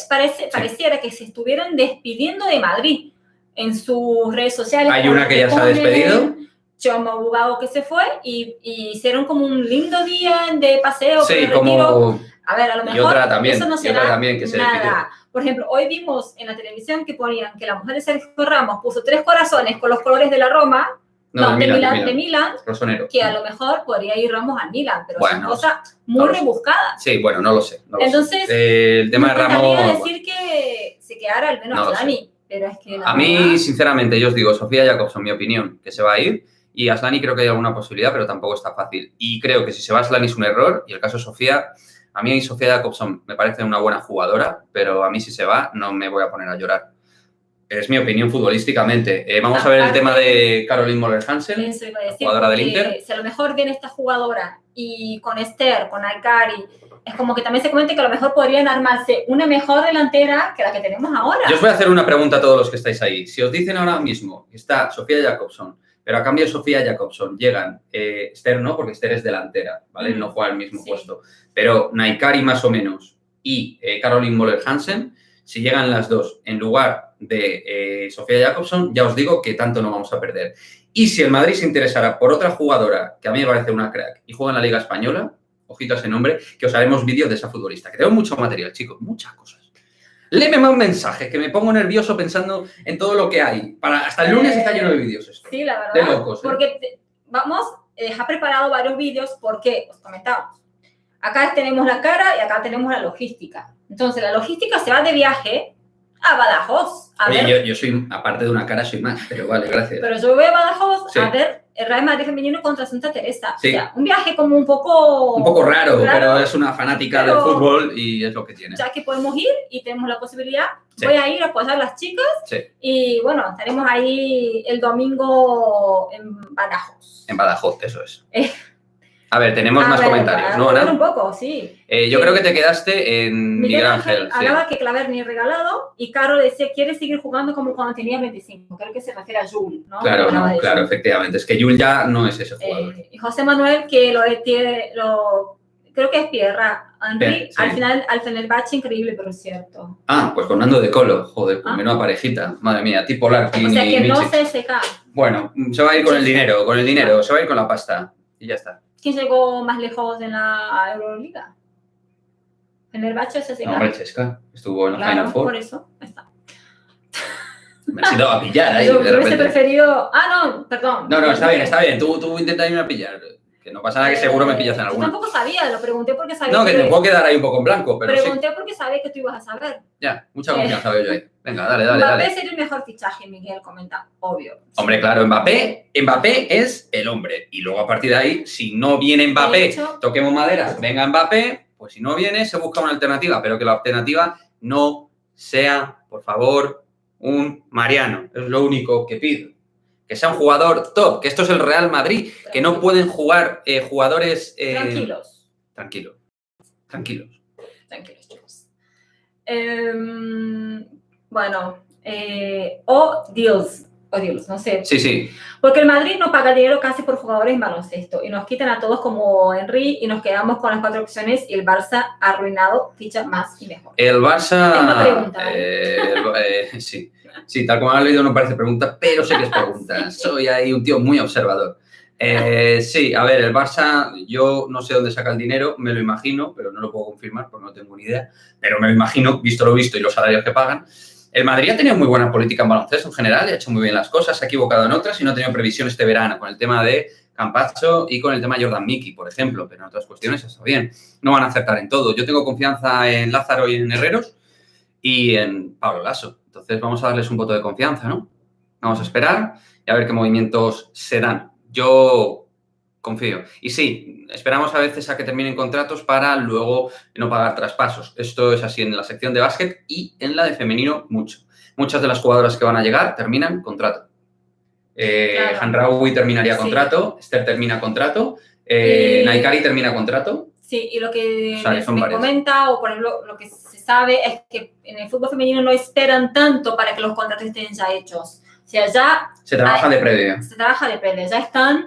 Pareciera que se estuvieran despidiendo de Madrid en sus redes sociales. Hay una que ya se ha despedido. Choma Bugao que se fue y hicieron como un lindo día de paseo. Sí, como... A ver, a lo mejor otra también, eso no será también que se nada. Por ejemplo, hoy vimos en la televisión que ponían que la mujer de Sergio Ramos puso 3 corazones con los colores de la Roma, de Milan, que a lo mejor podría ir Ramos al Milan, pero son cosas muy rebuscadas. Sí, bueno, no lo sé. Entonces, el tema de Ramos... decir que se quedara al menos Aslani, pero es que... A mí, sinceramente, yo os digo, Sofía Jakobsson, mi opinión, que se va a ir, y Aslani creo que hay alguna posibilidad, pero tampoco está fácil. Y creo que si se va Aslani es un error, y el caso de Sofía... A mí Sofía Jakobsson me parece una buena jugadora, pero a mí si se va no me voy a poner a llorar. es mi opinión futbolísticamente. Vamos a ver el tema de Caroline Moller-Hansen, Eso iba a decir, jugadora del Inter. Si a lo mejor viene esta jugadora y con Esther, con Alcari, es como que también se comenta que a lo mejor podrían armarse una mejor delantera que la que tenemos ahora. Yo os voy a hacer una pregunta a todos los que estáis ahí. Si os dicen ahora mismo que está Sofía Jakobsson, pero a cambio de Sofía Jakobsson llegan Esther no, porque Esther es delantera, ¿vale? No juega el mismo puesto. Pero Naikari más o menos y Caroline Moller-Hansen, si llegan las dos en lugar de Sofía Jakobsson, ya os digo que tanto no vamos a perder. Y si el Madrid se interesara por otra jugadora, que a mí me parece una crack, y juega en la Liga Española, ojito a ese nombre, que os haremos vídeos de esa futbolista, que tengo mucho material, chicos, muchas cosas. Léeme más mensajes, que me pongo nervioso pensando en todo lo que hay. Hasta el lunes está lleno de vídeos esto. Sí, la verdad. De locos. Porque vamos, ha preparado varios vídeos porque, os comentamos, acá tenemos la cara y acá tenemos la logística. Entonces, la logística se va de viaje a Badajoz. Oye, yo soy, aparte de una cara, soy más, pero vale, gracias. Pero yo voy a Badajoz a ver el Real Madrid femenino contra Santa Teresa. Sí. O sea, un viaje como un poco raro, pero es una fanática del fútbol y es lo que tiene. Ya que podemos ir y tenemos la posibilidad, voy a ir a apoyar a las chicas y bueno, estaremos ahí el domingo en Badajoz. En Badajoz, eso es. A ver, tenemos más comentarios, ¿no, Ana? Un poco, sí. Yo creo que te quedaste en Miguel Ángel. Hablaba que Claver ni regalado y Caro decía, quiere seguir jugando como cuando tenía 25. Creo que se refiere a Jul, ¿no? Claro, efectivamente. Es que Jul ya no es ese jugador. Y José Manuel, que creo que es Pierra. Henry, al final, al Fenerbahce, increíble, pero es cierto. Ah, pues con Nando de Colo. Joder, pues menuda parejita. Madre mía, tipo Larkin. O sea, que no Milicic. se seca. Bueno, se va a ir con el dinero, se va a ir con la pasta. Y ya está. ¿Quién llegó más lejos en la Euroliga? ¿Fenerbahce o CSKA? No, hombre, Chesca. Estuvo en la Final Four. Por eso, está. Me has ido a pillar ahí, Yo de repente. hubiese preferido... no, perdón. No, está bien. Tú intenta irme a pillar. Que no pasa nada, que seguro me pillas en alguna. Yo tampoco sabía, lo pregunté porque sabía que te puedo quedar ahí un poco en blanco, pero pregunté porque sabía que tú ibas a saber. Ya, mucha confianza veo yo ahí. Venga, dale. Mbappé sería el mejor fichaje, Miguel comenta, obvio. Hombre, claro, Mbappé es el hombre. Y luego a partir de ahí, si no viene Mbappé, toquemos madera, venga Mbappé, pues si no viene, se busca una alternativa, pero que la alternativa no sea, por favor, un Mariano. Es lo único que pido. Que sea un jugador top, que esto es el Real Madrid, que no pueden jugar jugadores... Tranquilos, chicos. Bueno, o deals, no sé. Sí. Porque el Madrid no paga dinero casi por jugadores en baloncesto y nos quitan a todos como Henry y nos quedamos con las 4 opciones y el Barça arruinado, ficha más y mejor. El Barça... Es una pregunta, Sí, tal como has leído no parece pregunta, pero sé que es pregunta. Soy ahí un tío muy observador. Sí, a ver, el Barça, yo no sé dónde saca el dinero, me lo imagino, pero no lo puedo confirmar porque no tengo ni idea, pero me lo imagino, visto lo visto y los salarios que pagan. El Madrid ha tenido muy buena política en baloncesto en general, ha hecho muy bien las cosas, se ha equivocado en otras y no ha tenido previsión este verano con el tema de Campazzo y con el tema de Jordan Mickey, por ejemplo, pero en otras cuestiones está bien. No van a acertar en todo. Yo tengo confianza en Lázaro y en Herreros y en Pablo Lasso. Entonces vamos a darles un voto de confianza, ¿no? Vamos a esperar y a ver qué movimientos se dan. Yo confío. Y sí, esperamos a veces a que terminen contratos para luego no pagar traspasos. Esto es así en la sección de básquet y en la de femenino mucho. Muchas de las jugadoras que van a llegar terminan contrato. Hanraoui terminaría contrato, Esther termina contrato, Naikari termina contrato. Sí, y lo que me comenta, o por ejemplo, lo que se sabe es que en el fútbol femenino no esperan tanto para que los contratos estén ya hechos. O sea, ya... Se trabaja de previa. Ya están...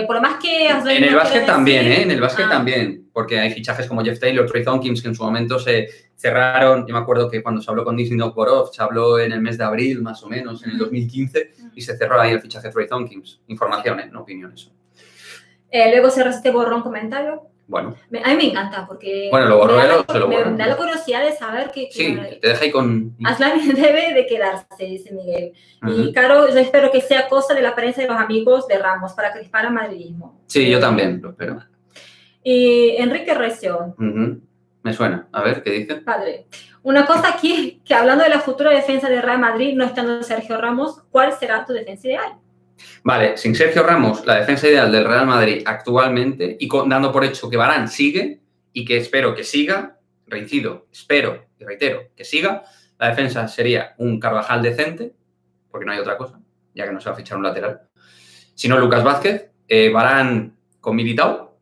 por lo más que... En el básquet también, En el básquet también. Porque hay fichajes como Jeff Taylor, Trey Tompkins, que en su momento se cerraron. Yo me acuerdo que cuando se habló con Disney Novgorod, se habló en el mes de abril, más o menos, en el 2015, y se cerró ahí el fichaje de Trey Tompkins. Informaciones, no opiniones. Luego se borró un comentario. Bueno. A mí me encanta porque... Bueno, lo borró él o se lo borró. Me da la curiosidad de saber que... Sí, te deja ahí con... Aslan debe de quedarse, dice Miguel. Y claro, yo espero que sea cosa de la prensa y los amigos de Ramos para crispar al madridismo. Sí, yo también lo espero. Y Enrique Recio. Me suena. A ver, ¿qué dice? Padre. Una cosa aquí, que hablando de la futura defensa de Real Madrid, no estando Sergio Ramos, ¿cuál será tu defensa ideal? Vale, sin Sergio Ramos, la defensa ideal del Real Madrid actualmente, y dando por hecho que Varane sigue, y que espero que siga, reincido, espero y reitero que siga, La defensa sería un Carvajal decente, porque no hay otra cosa, ya que no se va a fichar un lateral. Si no, Lucas Vázquez, Varane con Militao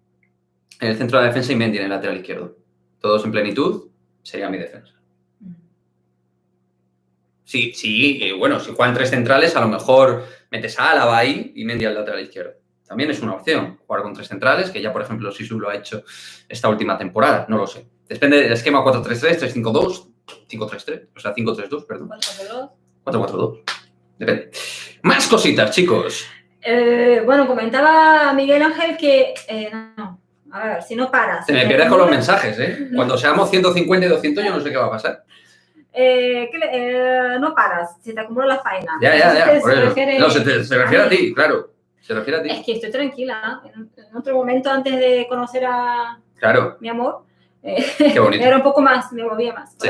en el centro de la defensa y Mendy en el lateral izquierdo. Todos en plenitud, sería mi defensa. Sí, bueno, si juegan 3 centrales, a lo mejor metes a Álava ahí y Mendy al lateral izquierdo. También es una opción, jugar con 3 centrales, que ya, por ejemplo, Sisu lo ha hecho esta última temporada, no lo sé. Depende del esquema 4-3-3, 3-5-2, 5-3-3, o sea, 5-3-2, perdón. 4-4-2. Depende. Más cositas, chicos. Bueno, comentaba Miguel Ángel que... no, a ver, si no paras... Se me pierdes con los mensajes, ¿eh? Cuando seamos 150 y 200 yo no sé qué va a pasar. No paras, se te acumula la faena. Ya, por eso. No, se refiere a ti, claro. Se refiere a ti. Es que estoy tranquila. En otro momento, antes de conocer a mi amor, qué bonito. era un poco más, me movía más. Sí.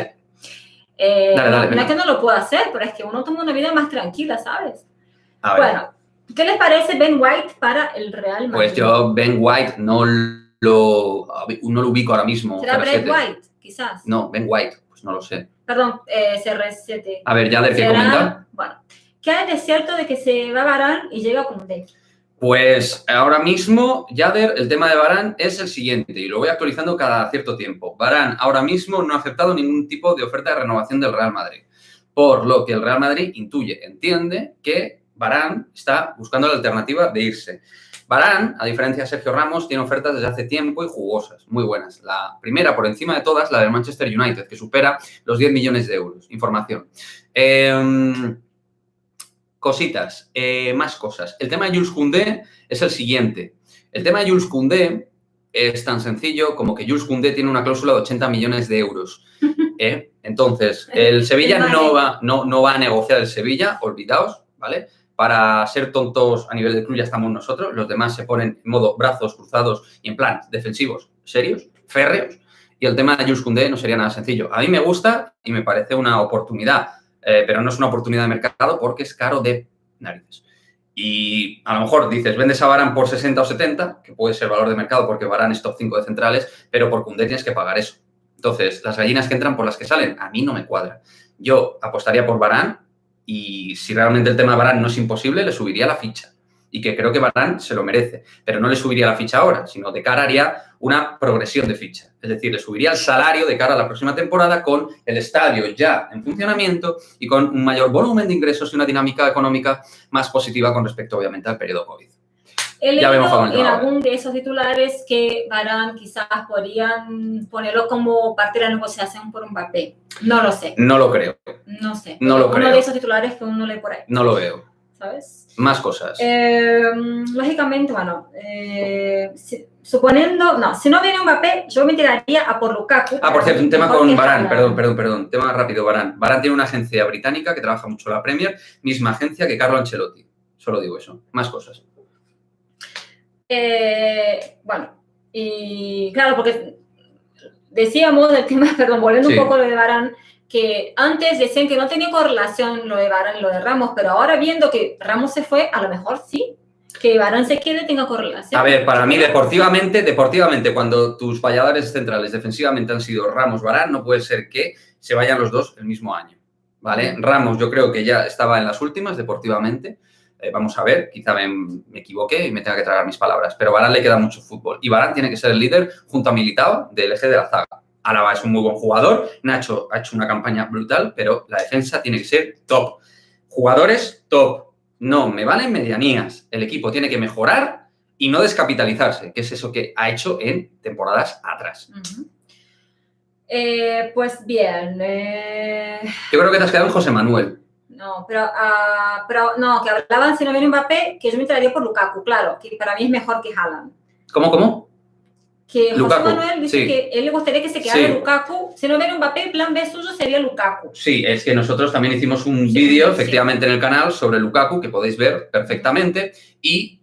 Dale, no es que no lo puedo hacer, pero es que uno toma una vida más tranquila, ¿sabes? Bueno, ¿qué les parece Ben White para el Real Madrid? Pues yo Ben White no lo ubico ahora mismo. ¿Será Brett White, quizás? No, Ben White, pues no lo sé. Perdón, CR7. A ver, Yader, ¿qué comenta? Bueno, ¿qué hay de cierto de que se va Varane y llega con Koundé? Pues ahora mismo, Yader, el tema de Varane es el siguiente y lo voy actualizando cada cierto tiempo. Varane ahora mismo no ha aceptado ningún tipo de oferta de renovación del Real Madrid, por lo que el Real Madrid entiende que Varane está buscando la alternativa de irse. Varane, a diferencia de Sergio Ramos, tiene ofertas desde hace tiempo y jugosas, muy buenas. La primera, por encima de todas, la del Manchester United, que supera los 10 millones de euros. Información. Cositas, más cosas. El tema de Jules Koundé es el siguiente. El tema de Jules Koundé es tan sencillo como que Jules Koundé tiene una cláusula de 80 millones de euros. Entonces, el Sevilla no va a negociar el Sevilla, olvidaos, ¿vale? Para ser tontos a nivel de club ya estamos nosotros, los demás se ponen en modo brazos cruzados y en plan defensivos serios, férreos, y el tema de Jules Koundé no sería nada sencillo. A mí me gusta y me parece una oportunidad, pero no es una oportunidad de mercado porque es caro de narices. Y a lo mejor dices, vendes a Varane por 60 o 70, que puede ser valor de mercado porque Varane es top 5 de centrales, pero por Koundé tienes que pagar eso. Entonces, las gallinas que entran por las que salen, a mí no me cuadra. Yo apostaría por Varane. Y si realmente el tema de Varane no es imposible, le subiría la ficha. Y que creo que Varane se lo merece. Pero no le subiría la ficha ahora, sino de cara haría una progresión de ficha. Es decir, le subiría el salario de cara a la próxima temporada con el estadio ya en funcionamiento y con un mayor volumen de ingresos y una dinámica económica más positiva con respecto, obviamente, al periodo COVID. He leído en algún de esos titulares que Varane quizás podrían ponerlo como parte de la negociación por Mbappé. No lo sé. No lo creo. No sé. No lo creo. Uno de esos titulares que uno lee por ahí. No lo veo. ¿Sabes? Más cosas. Lógicamente, bueno, suponiendo... No, si no viene Mbappé, yo me tiraría a por Lukaku. Por cierto, un tema con Varane. Perdón. Tema rápido, Varane. Varane tiene una agencia británica que trabaja mucho la Premier, misma agencia que Carlo Ancelotti. Solo digo eso. Más cosas. Bueno, y claro, porque decíamos del tema, perdón, volviendo un poco a lo de Varane, que antes decían que no tenía correlación lo de Varane y lo de Ramos, pero ahora viendo que Ramos se fue, a lo mejor sí, que Varane se quede tenga correlación. A ver, para mí deportivamente, cuando tus valladores centrales defensivamente han sido Ramos, Varane, no puede ser que se vayan los dos el mismo año, ¿vale? Ramos yo creo que ya estaba en las últimas deportivamente. Vamos a ver, quizá me equivoqué y me tenga que tragar mis palabras, pero a Varane le queda mucho fútbol y Varane tiene que ser el líder junto a Militao del eje de la zaga. Álava es un muy buen jugador, Nacho ha hecho una campaña brutal, pero la defensa tiene que ser top. Jugadores top. No me valen medianías. El equipo tiene que mejorar y no descapitalizarse, que es eso que ha hecho en temporadas atrás. Pues bien. Yo creo que te has quedado en José Manuel. No, pero no, que hablaban si no viene Mbappé, que yo me tiraría por Lukaku, claro, que para mí es mejor que Haaland. ¿Cómo? Que Lukaku, José Manuel dice que él le gustaría que se quedara Lukaku. Si no viene Mbappé, el plan B suyo sería Lukaku. Sí, es que nosotros también hicimos un vídeo, efectivamente, en el canal sobre Lukaku, que podéis ver perfectamente. Y,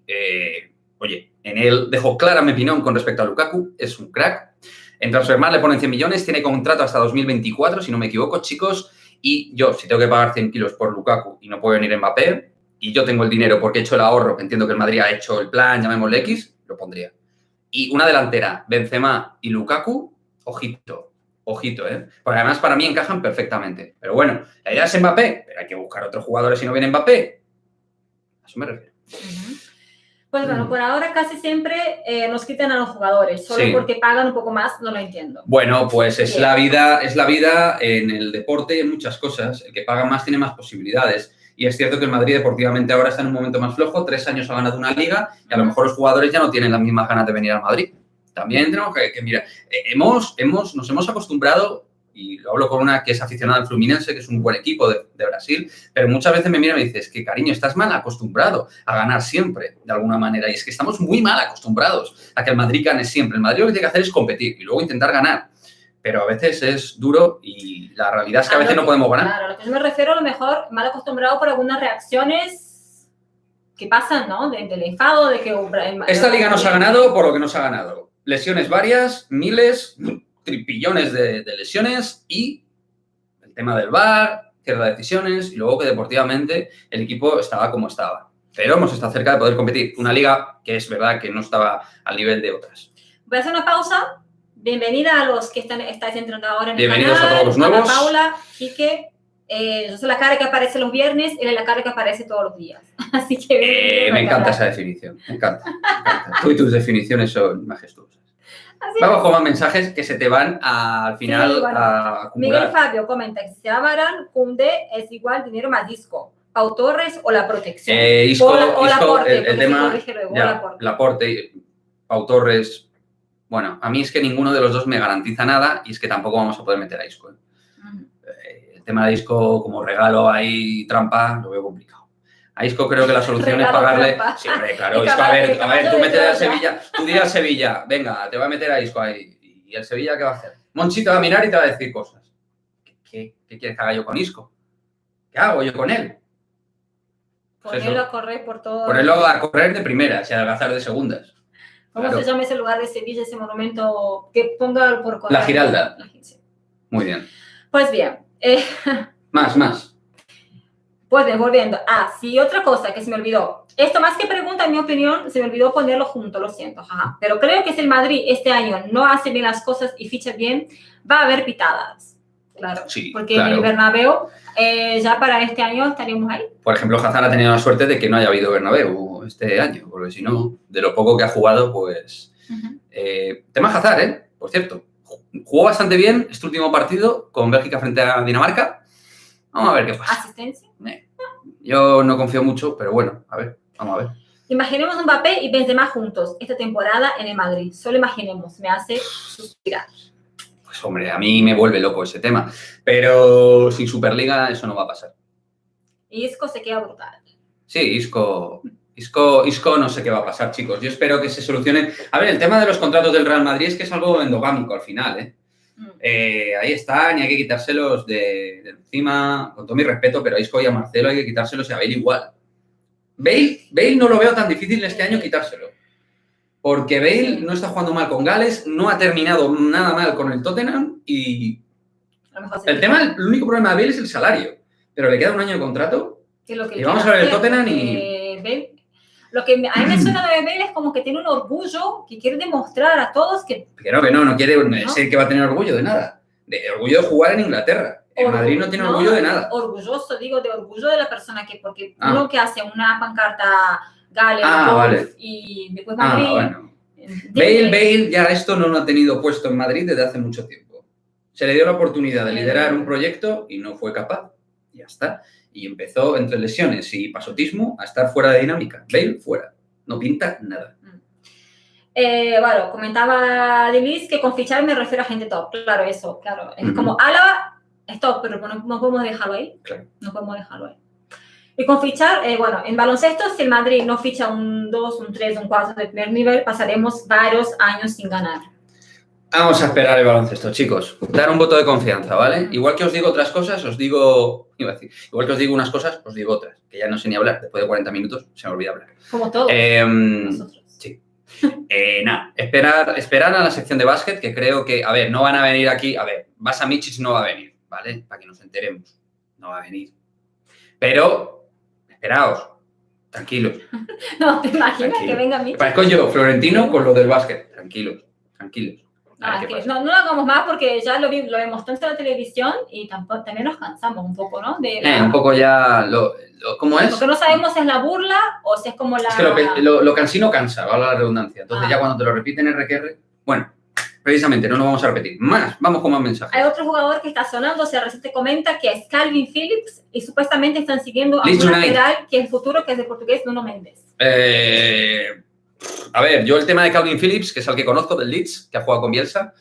oye, en él dejo clara mi opinión con respecto a Lukaku. Es un crack. En Transfermarkt le ponen 100 millones, tiene contrato hasta 2024, si no me equivoco, chicos. Y yo, si tengo que pagar 100 kilos por Lukaku y no puede venir Mbappé, y yo tengo el dinero porque he hecho el ahorro, que entiendo que el Madrid ha hecho el plan, llamémosle X, lo pondría. Y una delantera, Benzema y Lukaku, ojito, Ojito, ¿eh? Porque además para mí encajan perfectamente. Pero bueno, la idea es Mbappé, pero hay que buscar otros jugadores si no viene Mbappé. A eso me refiero. Pues bueno, por ahora casi siempre nos quitan a los jugadores, solo porque pagan un poco más, no lo entiendo. Bueno, pues es la vida en el deporte y en muchas cosas. El que paga más tiene más posibilidades. Y es cierto que el Madrid deportivamente ahora está en un momento más flojo, 3 años ha ganado una liga y a lo mejor los jugadores ya no tienen las mismas ganas de venir al Madrid. También tenemos que mirar, nos hemos acostumbrado, y lo hablo con una que es aficionada al Fluminense, que es un buen equipo de Brasil, pero muchas veces me mira y me dice, es que cariño, estás mal acostumbrado a ganar siempre, de alguna manera, y es que estamos muy mal acostumbrados a que el Madrid gane siempre. El Madrid lo que tiene que hacer es competir y luego intentar ganar, pero a veces es duro y la realidad es que a veces no podemos ganar. Claro, a lo que yo me refiero, a lo mejor mal acostumbrado por algunas reacciones que pasan, ¿no? Del enfado, de que... Esta liga nos ha ganado por lo que nos ha ganado. Lesiones varias, miles, trillones de lesiones y el tema del VAR, ciertas decisiones y luego que deportivamente el equipo estaba como estaba. Pero hemos estado cerca de poder competir. Una liga que es verdad que no estaba al nivel de otras. Voy a hacer una pausa. Bienvenida a los que estáis entrando ahora en el canal. Bienvenidos a todos los nuevos. Ana Paula, Quique. Yo soy la cara que aparece los viernes, él es la cara que aparece todos los días. Así que... me encanta esa definición. Me encanta. Tú y tus definiciones son majestuosas. Vamos con más mensajes que se te van al final a acumular. Miguel Fabio comenta que si se llamarán Koundé es igual dinero más Isco. Pau Torres o la protección. Isco, Laporte, el tema... Laporte, Pau Torres... Bueno, a mí es que ninguno de los dos me garantiza nada y es que tampoco vamos a poder meter a Isco. El tema de Isco como regalo ahí, trampa, lo veo complicado. A Isco creo que la solución es pagarle... Siempre, claro. Isco, a ver, tú metes a Sevilla, tú dirás a Sevilla, venga, te voy a meter a Isco ahí. ¿Y el Sevilla qué va a hacer? Monchi te va a mirar y te va a decir cosas. ¿Qué quieres que haga yo con Isco? ¿Qué hago yo con él? Ponerlo a correr por todo... Ponerlo a correr de primeras y a adelgazar de segundas. ¿Cómo se llama ese lugar de Sevilla, ese monumento? Que ponga por correr. La Giralda. Muy bien. Pues bien. Más. Pues volviendo. Sí, otra cosa que se me olvidó. Esto más que pregunta, en mi opinión, se me olvidó ponerlo junto, lo siento. Ajá. Pero creo que si el Madrid este año no hace bien las cosas y ficha bien, va a haber pitadas. Claro. Sí, porque en el Bernabéu, ya para este año estaríamos ahí. Por ejemplo, Hazard ha tenido la suerte de que no haya habido Bernabéu este año, porque si no, de lo poco que ha jugado, pues... Tema Hazard, por cierto. Jugó bastante bien este último partido con Bélgica frente a Dinamarca. Vamos a ver qué pasa. ¿Asistencia? Yo no confío mucho, pero bueno, vamos a ver. Imaginemos un Mbappé y Benzema juntos esta temporada en el Madrid. Solo imaginemos, me hace suspirar. Pues hombre, a mí me vuelve loco ese tema. Pero sin Superliga eso no va a pasar. Y Isco se queda brutal. Sí, Isco no sé qué va a pasar, chicos. Yo espero que se solucione. A ver, el tema de los contratos del Real Madrid es que es algo endogámico al final, ahí están y hay que quitárselos de encima, con todo mi respeto, pero a Isco y a Marcelo hay que quitárselos y a Bale igual. Bale no lo veo tan difícil este año quitárselo. Porque Bale no está jugando mal con Gales, no ha terminado nada mal con el Tottenham y... el único problema de Bale es el salario. Pero le queda un año de contrato y vamos a ver el Tottenham y... Bale, lo que a mí me suena de Bale es como que tiene un orgullo que quiere demostrar a todos que... Que no quiere ser que va a tener orgullo de nada. De orgullo de jugar en Inglaterra. En Madrid no tiene orgullo de nada. Orgulloso, digo, de orgullo de la persona que... Porque uno que hace una pancarta Gales, vale. Y después Madrid... Bueno. Bale ya esto no lo ha tenido puesto en Madrid desde hace mucho tiempo. Se le dio la oportunidad de liderar un proyecto y no fue capaz. Ya está. Y empezó entre lesiones y pasotismo a estar fuera de dinámica. Bale fuera. No pinta nada. Bueno, comentaba Luis que con fichar me refiero a gente top. Claro, eso, claro. Es como Álava, es top, pero no podemos dejarlo ahí. Claro. No podemos dejarlo ahí. Y con fichar, bueno, en baloncesto, si el Madrid no ficha un 2, un 3, un 4 de primer nivel, pasaremos varios años sin ganar. Vamos a esperar el baloncesto, chicos. Dar un voto de confianza, ¿vale? Igual que os digo otras cosas, igual que os digo unas cosas, os digo otras. Que ya no sé ni hablar. Después de 40 minutos se me olvida hablar. Como todos nosotros. Sí. Nada, esperar a la sección de básquet, que creo que, no van a venir aquí. Vasa Micic no va a venir, ¿vale? Para que nos enteremos. No va a venir. Pero, esperaos. Tranquilos. No, ¿te imaginas que venga Micic? Parezco yo, Florentino, con lo del básquet. Tranquilos. No lo hagamos más porque ya lo vemos tanto en la televisión y también nos cansamos un poco, ¿no? Un poco ya, ¿cómo es? Porque no sabemos si es la burla o si es como la... Es que lo cansino cansa, valga la redundancia. Entonces ya cuando te lo repiten RQR, bueno, precisamente, no nos vamos a repetir. Vamos con más mensajes. Hay otro jugador que está sonando, recién te comenta que es Calvin Phillips y supuestamente están siguiendo a un lateral que es el futuro, que es de portugués, Nuno Mendes. A ver, yo el tema de Calvin Phillips, que es el que conozco del Leeds, que ha jugado con Bielsa,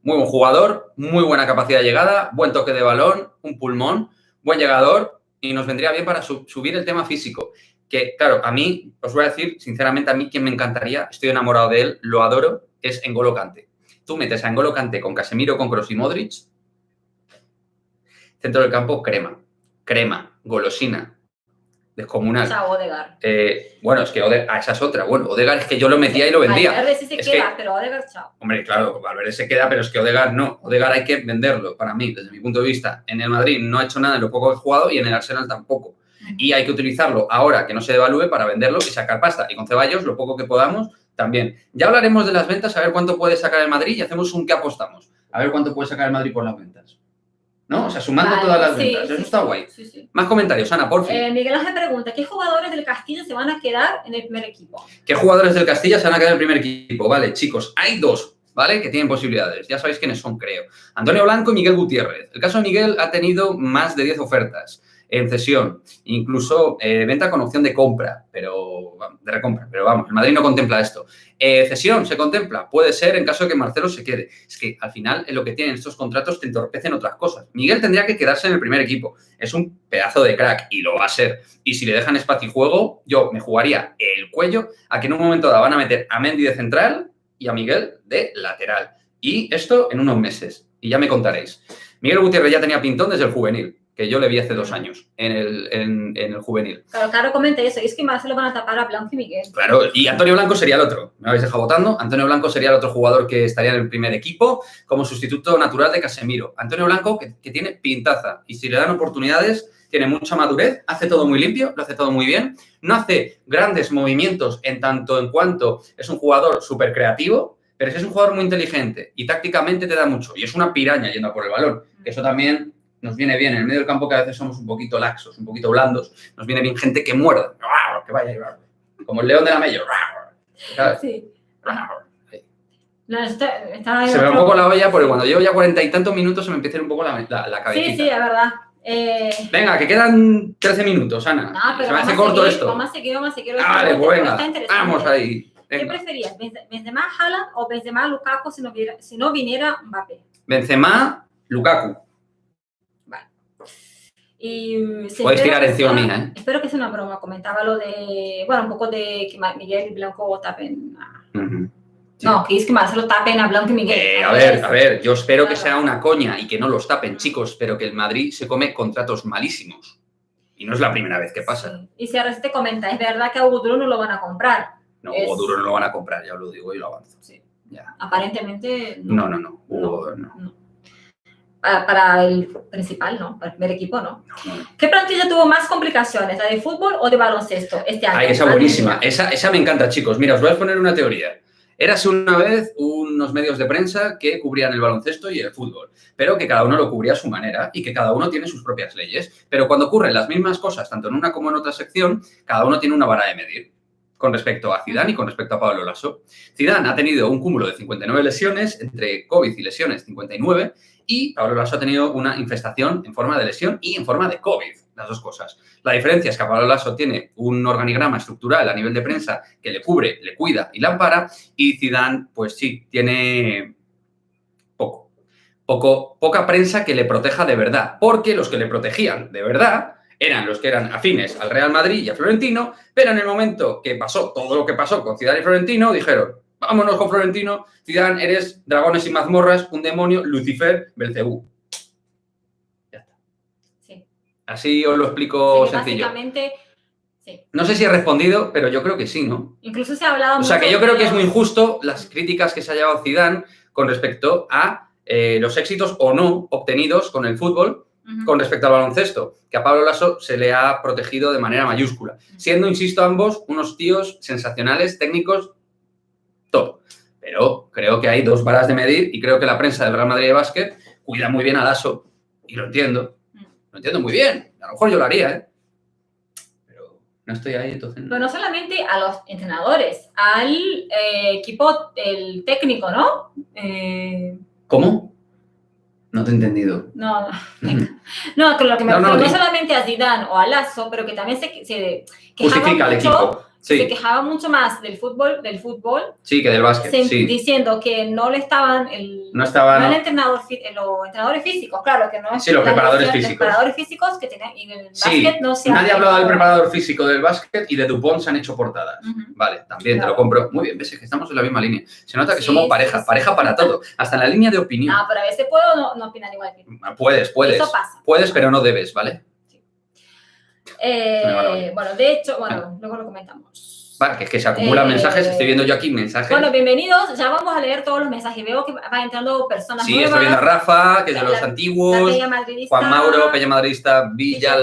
muy buen jugador, muy buena capacidad de llegada, buen toque de balón, un pulmón, buen llegador y nos vendría bien para subir el tema físico. Que, claro, a mí, os voy a decir, sinceramente, a mí quien me encantaría, estoy enamorado de él, lo adoro, es N'Golo Kanté. Tú metes a N'Golo Kanté con Casemiro, con Kroos y Modric, centro del campo, crema, golosina, descomunal. Chao, Odegaard. Bueno, es que esa es otra. Bueno, Odegaard es que yo lo metía y lo vendía. Valverde sí se queda, pero Odegaard, chao. Hombre, claro, Valverde se queda, pero es que Odegaard no. Odegaard hay que venderlo, para mí, desde mi punto de vista. En el Madrid no ha hecho nada en lo poco que ha jugado y en el Arsenal tampoco. Y hay que utilizarlo ahora que no se devalúe para venderlo y sacar pasta. Y con Ceballos, lo poco que podamos, también. Ya hablaremos de las ventas, a ver cuánto puede sacar el Madrid y hacemos un qué apostamos. A ver cuánto puede sacar el Madrid por las ventas. ¿No? O sea, sumando todas las ventas. Eso está guay. Sí. Más comentarios, Ana, por fin. Miguel Ángel pregunta, ¿qué jugadores del Castilla se van a quedar en el primer equipo? ¿Qué jugadores del Castilla se van a quedar en el primer equipo? Vale, chicos, hay dos, ¿vale? Que tienen posibilidades. Ya sabéis quiénes son, creo. Antonio Blanco y Miguel Gutiérrez. El caso de Miguel ha tenido más de 10 ofertas en cesión, incluso venta con opción de compra, de recompra, pero vamos, el Madrid no contempla esto. Cesión se contempla, puede ser en caso de que Marcelo se quede. Es que al final en lo que tienen estos contratos te entorpecen otras cosas. Miguel tendría que quedarse en el primer equipo, es un pedazo de crack y lo va a ser. Y si le dejan espacio y juego, yo me jugaría el cuello a que en un momento dado van a meter a Mendy de central y a Miguel de lateral. Y esto en unos meses, y ya me contaréis. Miguel Gutiérrez ya tenía pintón desde el juvenil, que yo le vi hace 2 años en el juvenil. Claro, comenta eso. Y es que más se lo van a tapar a Blanco y Miguel. Claro, y Antonio Blanco sería el otro. Me habéis dejado votando. Antonio Blanco sería el otro jugador que estaría en el primer equipo como sustituto natural de Casemiro. Antonio Blanco, que tiene pintaza. Y si le dan oportunidades, tiene mucha madurez, hace todo muy limpio, lo hace todo muy bien. No hace grandes movimientos en tanto en cuanto es un jugador súper creativo, pero es un jugador muy inteligente y tácticamente te da mucho. Y es una piraña yendo a por el balón. Eso también nos viene bien. En el medio del campo que a veces somos un poquito laxos, un poquito blandos. Nos viene bien gente que muerda. Que vaya, como el león de la Mello. Sí. Se me va un poco la olla porque cuando llevo ya 40 y tantos minutos se me empieza a ir un poco la cabecita. Sí, es verdad. Venga, que quedan 13 minutos, Ana. No, pero se me hace corto esto. Vamos a seguir. Vale, pues venga, vamos ahí. Venga. ¿Qué preferías? ¿Benzema, Haaland o Benzema, Lukaku si no viniera Mbappé? Benzema, Lukaku. Vale. Y, podéis tirar encima mía, ¿eh? Espero que sea una broma. Comentaba lo de, un poco de que Miguel y Blanco tapen. Sí. No, que es que Marcelo tapen a Blanco y Miguel. A ver, yo espero que sea una coña y que no los tapen, chicos, pero que el Madrid se come contratos malísimos. Y no es la primera vez que pasa. Sí. Y si ahora te comenta, es verdad que a Hugo Duro no lo van a comprar. No, Hugo Duro no lo van a comprar, ya os lo digo y lo avanzo. Sí. Ya. Aparentemente no. Hugo, no. Para el principal, ¿no? Para el primer equipo, ¿no? ¿Qué plantilla tuvo más complicaciones, la de fútbol o de baloncesto este año? Esa buenísima. Esa me encanta, chicos. Mira, os voy a poner una teoría. Érase una vez unos medios de prensa que cubrían el baloncesto y el fútbol, pero que cada uno lo cubría a su manera y que cada uno tiene sus propias leyes. Pero cuando ocurren las mismas cosas, tanto en una como en otra sección, cada uno tiene una vara de medir. Con respecto a Zidane y con respecto a Pablo Lasso. Zidane ha tenido un cúmulo de 59 lesiones, entre COVID y lesiones 59, y Pablo Lasso ha tenido una infestación en forma de lesión y en forma de COVID, las dos cosas. La diferencia es que Pablo Lasso tiene un organigrama estructural a nivel de prensa que le cubre, le cuida y le ampara, y Zidane, pues sí, tiene poca prensa que le proteja de verdad, porque los que le protegían de verdad eran los que eran afines al Real Madrid y a Florentino, pero en el momento que pasó todo lo que pasó con Zidane y Florentino, dijeron, vámonos con Florentino, Zidane, eres dragones y mazmorras, un demonio, Lucifer, Belcebú. Ya está. Sí. Así os lo explico sencillo. Básicamente, sí. No sé si he respondido, pero yo creo que sí, ¿no? Incluso se ha hablado mucho. O sea, que yo creo que es muy injusto las críticas que se ha llevado Zidane con respecto a los éxitos o no obtenidos con el fútbol, con respecto al baloncesto, que a Pablo Lasso se le ha protegido de manera mayúscula, siendo, insisto, ambos unos tíos sensacionales, técnicos, top. Pero creo que hay dos varas de medir y creo que la prensa del Real Madrid de básquet cuida muy bien a Lasso. Y lo entiendo. Lo entiendo muy bien. A lo mejor yo lo haría, ¿eh? Pero no estoy ahí, entonces... Pero no solamente a los entrenadores, al equipo, el técnico, ¿no? ¿Cómo? No te he entendido. No, que lo que me refiero no solamente a Zidane o a Lasso, pero que también se quejaba justifica al equipo. Sí. Se quejaba mucho más del fútbol, sí, que del básquet, sí. Diciendo que no le estaban los entrenadores físicos, claro, que no es los preparadores físicos. Los preparadores físicos que tenían, y el básquet no se nadie ha hablado del preparador físico del básquet y de Dupont se han hecho portadas. Vale, también te lo compro. Muy bien, ves que estamos en la misma línea. Se nota que somos pareja para todo, hasta en la línea de opinión. Pero a veces puedo no opinar igual que tú. Puedes. Eso pasa. Puedes, pero no debes, ¿vale? Bueno, de hecho, luego lo comentamos. Vale, que es que se acumulan mensajes, estoy viendo yo aquí mensajes. Bueno, bienvenidos, ya vamos a leer todos los mensajes. Veo que van entrando personas nuevas. Sí, estoy viendo a Rafa, que es de los antiguos. Juan Mauro, Peña Madridista, Villa.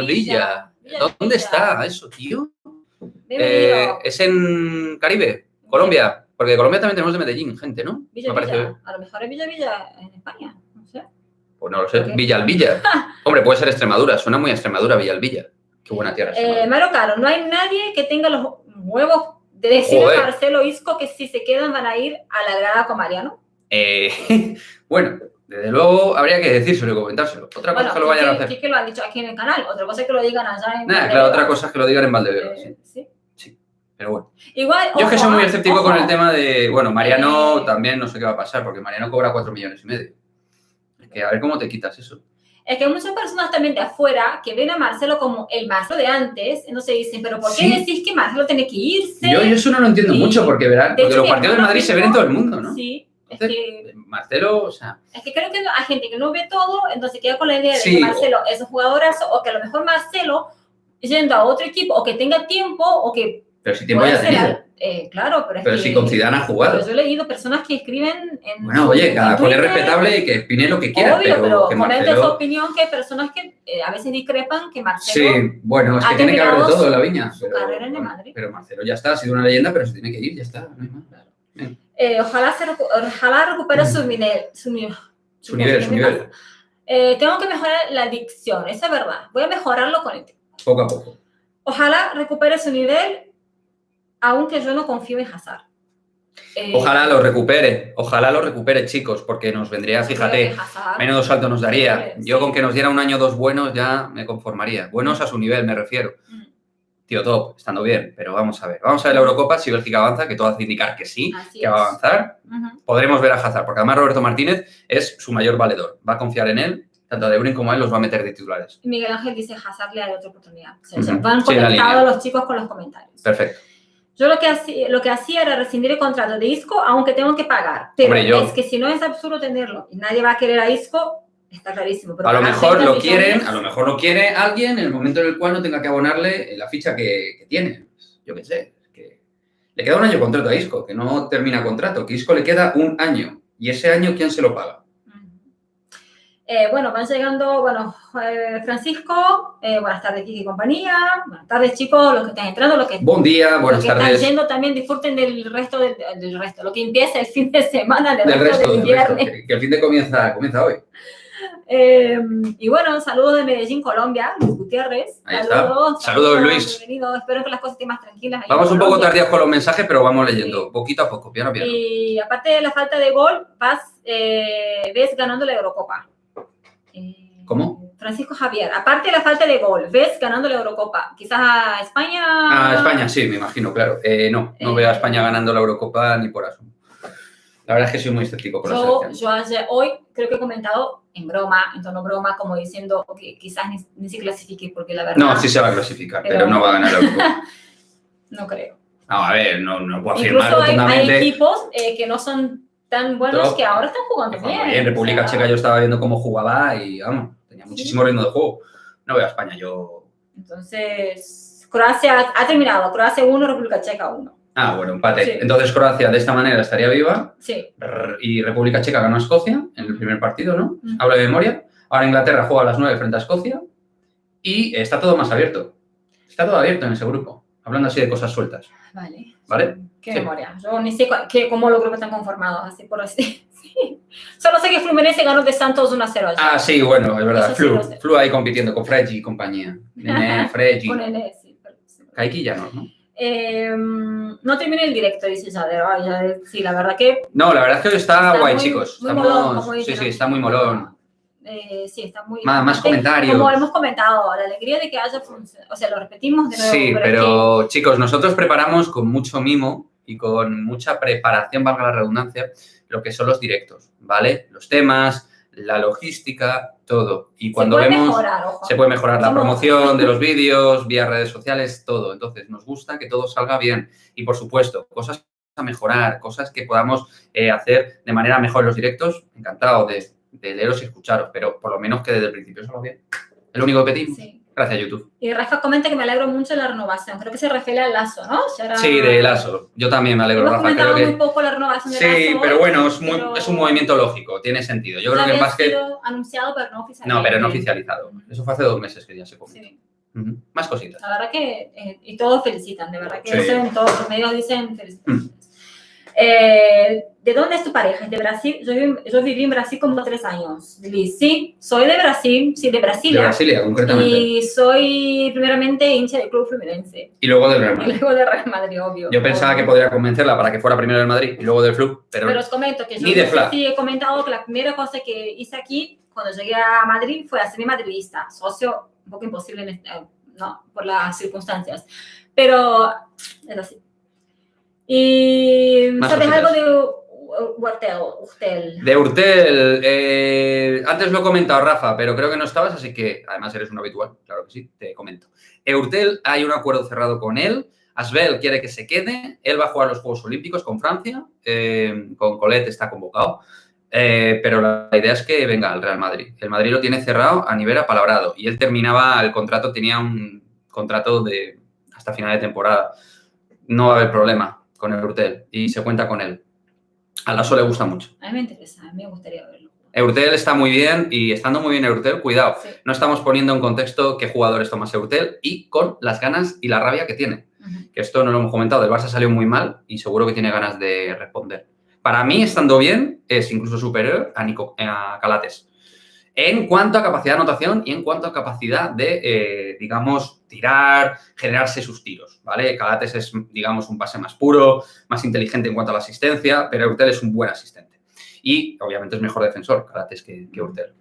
¿Dónde está eso, tío? Es en Caribe, Colombia. Porque de Colombia también tenemos de Medellín, gente, ¿no? Villa. A lo mejor es Villa en España, no sé. Pues no lo sé, Villa. Hombre, puede ser Extremadura, suena muy a Extremadura, Villa. Qué buena tierra. Mario Caro, no hay nadie que tenga los huevos de decirle a Marcelo Isco que si se quedan van a ir a la grada con Mariano. Bueno, desde luego habría que decírselo y comentárselo. Otra cosa es que lo vayan a hacer. Que lo han dicho aquí en el canal, otra cosa es que lo digan allá en claro, otra cosa es que lo digan en Valdebebas. Sí. Pero bueno. Igual, yo es que soy muy escéptico con el tema de, Mariano también no sé qué va a pasar, porque Mariano cobra 4,5 millones. Es que a ver cómo te quitas eso. Es que hay muchas personas también de afuera que ven a Marcelo como el Marcelo de antes, entonces dicen, pero ¿por qué decís que Marcelo tiene que irse? Yo eso no lo entiendo mucho, porque verán, porque los partidos de Madrid se ven en todo el mundo, ¿no? Sí. Entonces, es que Marcelo, o sea... Es que creo que hay gente que no ve todo, entonces queda con la idea de que Marcelo es un jugadorazo, o que a lo mejor Marcelo, yendo a otro equipo, o que tenga tiempo, o que... Pero si tiempo ya ha tenido. Claro, pero si con Zidane ha jugado. Yo he leído personas que escriben en... Bueno, oye, cada cual es respetable y que opine lo que quiera. Obvio, pero que comenta su opinión, que hay personas que a veces discrepan que Marcelo... Sí, bueno, es que tiene que haber de todo en la viña. Su carrera en el Madrid. Pero Marcelo ya está, ha sido una leyenda, pero se tiene que ir, ya está. No hay más. Ojalá recupere su nivel. Tengo que mejorar la dicción, esa es verdad. Voy a mejorarlo con el tiempo. Poco a poco. Ojalá recupere su nivel, aunque yo no confío en Hazard. Ojalá lo recupere, chicos, porque nos vendría, fíjate, menudo salto nos daría. Yo con que nos diera un año o dos buenos ya me conformaría. Buenos a su nivel, me refiero. Tío top, estando bien, pero vamos a ver. Vamos a ver la Eurocopa, si Bélgica avanza, que todo hace indicar que sí, que va a avanzar. Podremos ver a Hazard, porque además Roberto Martínez es su mayor valedor. Va a confiar en él, tanto De Bruyne como a él los va a meter de titulares. Miguel Ángel dice, Hazard le da otra oportunidad. O sea, van conectados los chicos con los comentarios. Perfecto. Yo lo que hacía era rescindir el contrato de Isco, aunque tengo que pagar. Pero es que si no es absurdo tenerlo y nadie va a querer a Isco, está clarísimo. Pero a lo mejor lo quiere alguien en el momento en el cual no tenga que abonarle la ficha que tiene. Yo qué sé. Que le queda un año de contrato a Isco, que no termina contrato, que Isco le queda un año. ¿Y ese año quién se lo paga? Van llegando, Francisco, buenas tardes, Kiki y compañía, buenas tardes, chicos, los que están entrando, los que... Buen día, buenas tardes. Están yendo también, disfruten del resto, lo que empieza el fin de semana, del viernes. Que el fin de comienza hoy. Y bueno, saludos de Medellín, Colombia, Luis Gutiérrez. Ahí saludos, Luis. Bienvenido, espero que las cosas estén más tranquilas. Vamos un poco tardías con los mensajes, pero vamos leyendo, poquito a poco, piano a piano. Y aparte de la falta de gol, ves ganando la Eurocopa. ¿Cómo? Francisco Javier, aparte de la falta de gol, ¿ves ganando la Eurocopa? Quizás a España... A España, sí, me imagino, claro. No veo a España ganando la Eurocopa ni por asomo. La verdad es que soy muy escéptico por la selección. Hoy creo que he comentado en tono broma, como diciendo que quizás ni se clasifique, porque la verdad... No, sí se va a clasificar, pero no va a ganar la Eurocopa. No creo. No, a ver, no puedo afirmar rotundamente. Hay equipos que no son tan buenos que ahora están jugando bien. En República Checa yo estaba viendo cómo jugaba y, vamos, tenía muchísimo ritmo de juego. No veo a España, yo... Entonces, Croacia ha terminado. Croacia 1, República Checa 1. Ah, bueno, empate. Sí. Entonces Croacia de esta manera estaría viva. Sí. Y República Checa ganó a Escocia en el primer partido, ¿no? Hablo de memoria. Ahora Inglaterra juega a las 9 frente a Escocia. Y está todo más abierto. Está todo abierto en ese grupo. hablando así de cosas sueltas. Vale. ¿Vale? Qué memoria. Yo ni sé cómo los grupos están conformados, así por así. Sí. Solo sé que Fluminense ganó de Santos 1-0. Ah, sí, bueno, es verdad. Sí, Flu ahí compitiendo con Freggi y compañía. Nene, Freggi. Con Nene, sí. Kaiki ya no, ¿no? No terminé el directo, dice Jader. Sí, la verdad que... No, la verdad es que está guay, muy, chicos. Muy Estamos... molón, como dicen, sí, está muy molón. Sí, está muy... Más comentarios. Como hemos comentado, la alegría de que haya funcionado. O sea, lo repetimos de nuevo. Sí, pero chicos, nosotros preparamos con mucho mimo y con mucha preparación, valga la redundancia, lo que son los directos, ¿vale? Los temas, la logística, todo. Y cuando se puede mejorar la promoción de los vídeos, vía redes sociales, todo. Entonces, nos gusta que todo salga bien. Y, por supuesto, cosas a mejorar, cosas que podamos hacer de manera mejor en los directos. Encantado de leeros y escucharos, pero por lo menos que desde el principio salga bien. Es lo único que pedimos. Sí. Gracias, YouTube. Y Rafa comenta que me alegro mucho de la renovación. Creo que se refiere al Lazo, ¿no? Sí, de Lazo. Yo también me alegro, Rafa. Creo que muy poco la renovación de Lazo. Sí, pero bueno, es un movimiento lógico, tiene sentido. Yo creo que en básquet... sido anunciado, pero no oficializado. No, pero no oficializado. Eso fue hace 2 meses que ya se comentó. Sí. Más cositas. La verdad que... y todos felicitan, de verdad que eso en todos los medios dicen felicitaciones. ¿De dónde es tu pareja? ¿Es de Brasil? Yo viví en Brasil como 3 años. Liz, sí, soy de Brasil, sí, de Brasilia. De Brasilia, concretamente. Y soy primeramente hincha del club Fluminense. Y luego del Real Madrid. Y luego del Real Madrid, obvio. Yo pensaba que podría convencerla para que fuera primero del Madrid y luego del club, pero os comento que yo sí he comentado que la primera cosa que hice aquí, cuando llegué a Madrid, fue hacerme madridista. Socio, un poco imposible, no, por las circunstancias. Pero es así. ¿Y sabes algo de Urtel? De Urtel, antes lo he comentado, Rafa, pero creo que no estabas, así que además eres un habitual, claro que sí, te comento. Urtel, hay un acuerdo cerrado con él, Asbel quiere que se quede, él va a jugar los Juegos Olímpicos con Francia, con Colette está convocado, pero la idea es que venga al Real Madrid. El Madrid lo tiene cerrado a nivel apalabrado y él terminaba el contrato, tenía un contrato de hasta final de temporada. No va a haber problema con el Urtel y se cuenta con él. A Lasso le gusta mucho. A mí me interesa, a mí me gustaría verlo. Urtel está muy bien y estando muy bien Urtel, cuidado, sí. No estamos poniendo en contexto qué jugadores toma Urtel y con las ganas y la rabia que tiene. Que esto no lo hemos comentado, el Barça salió muy mal y seguro que tiene ganas de responder. Para mí, estando bien, es incluso superior a Calates. En cuanto a capacidad de anotación y en cuanto a capacidad de, digamos, tirar, generarse sus tiros, ¿vale? Calates es, digamos, un pase más puro, más inteligente en cuanto a la asistencia, pero Urtel es un buen asistente. Y, obviamente, es mejor defensor Calates que Urtel.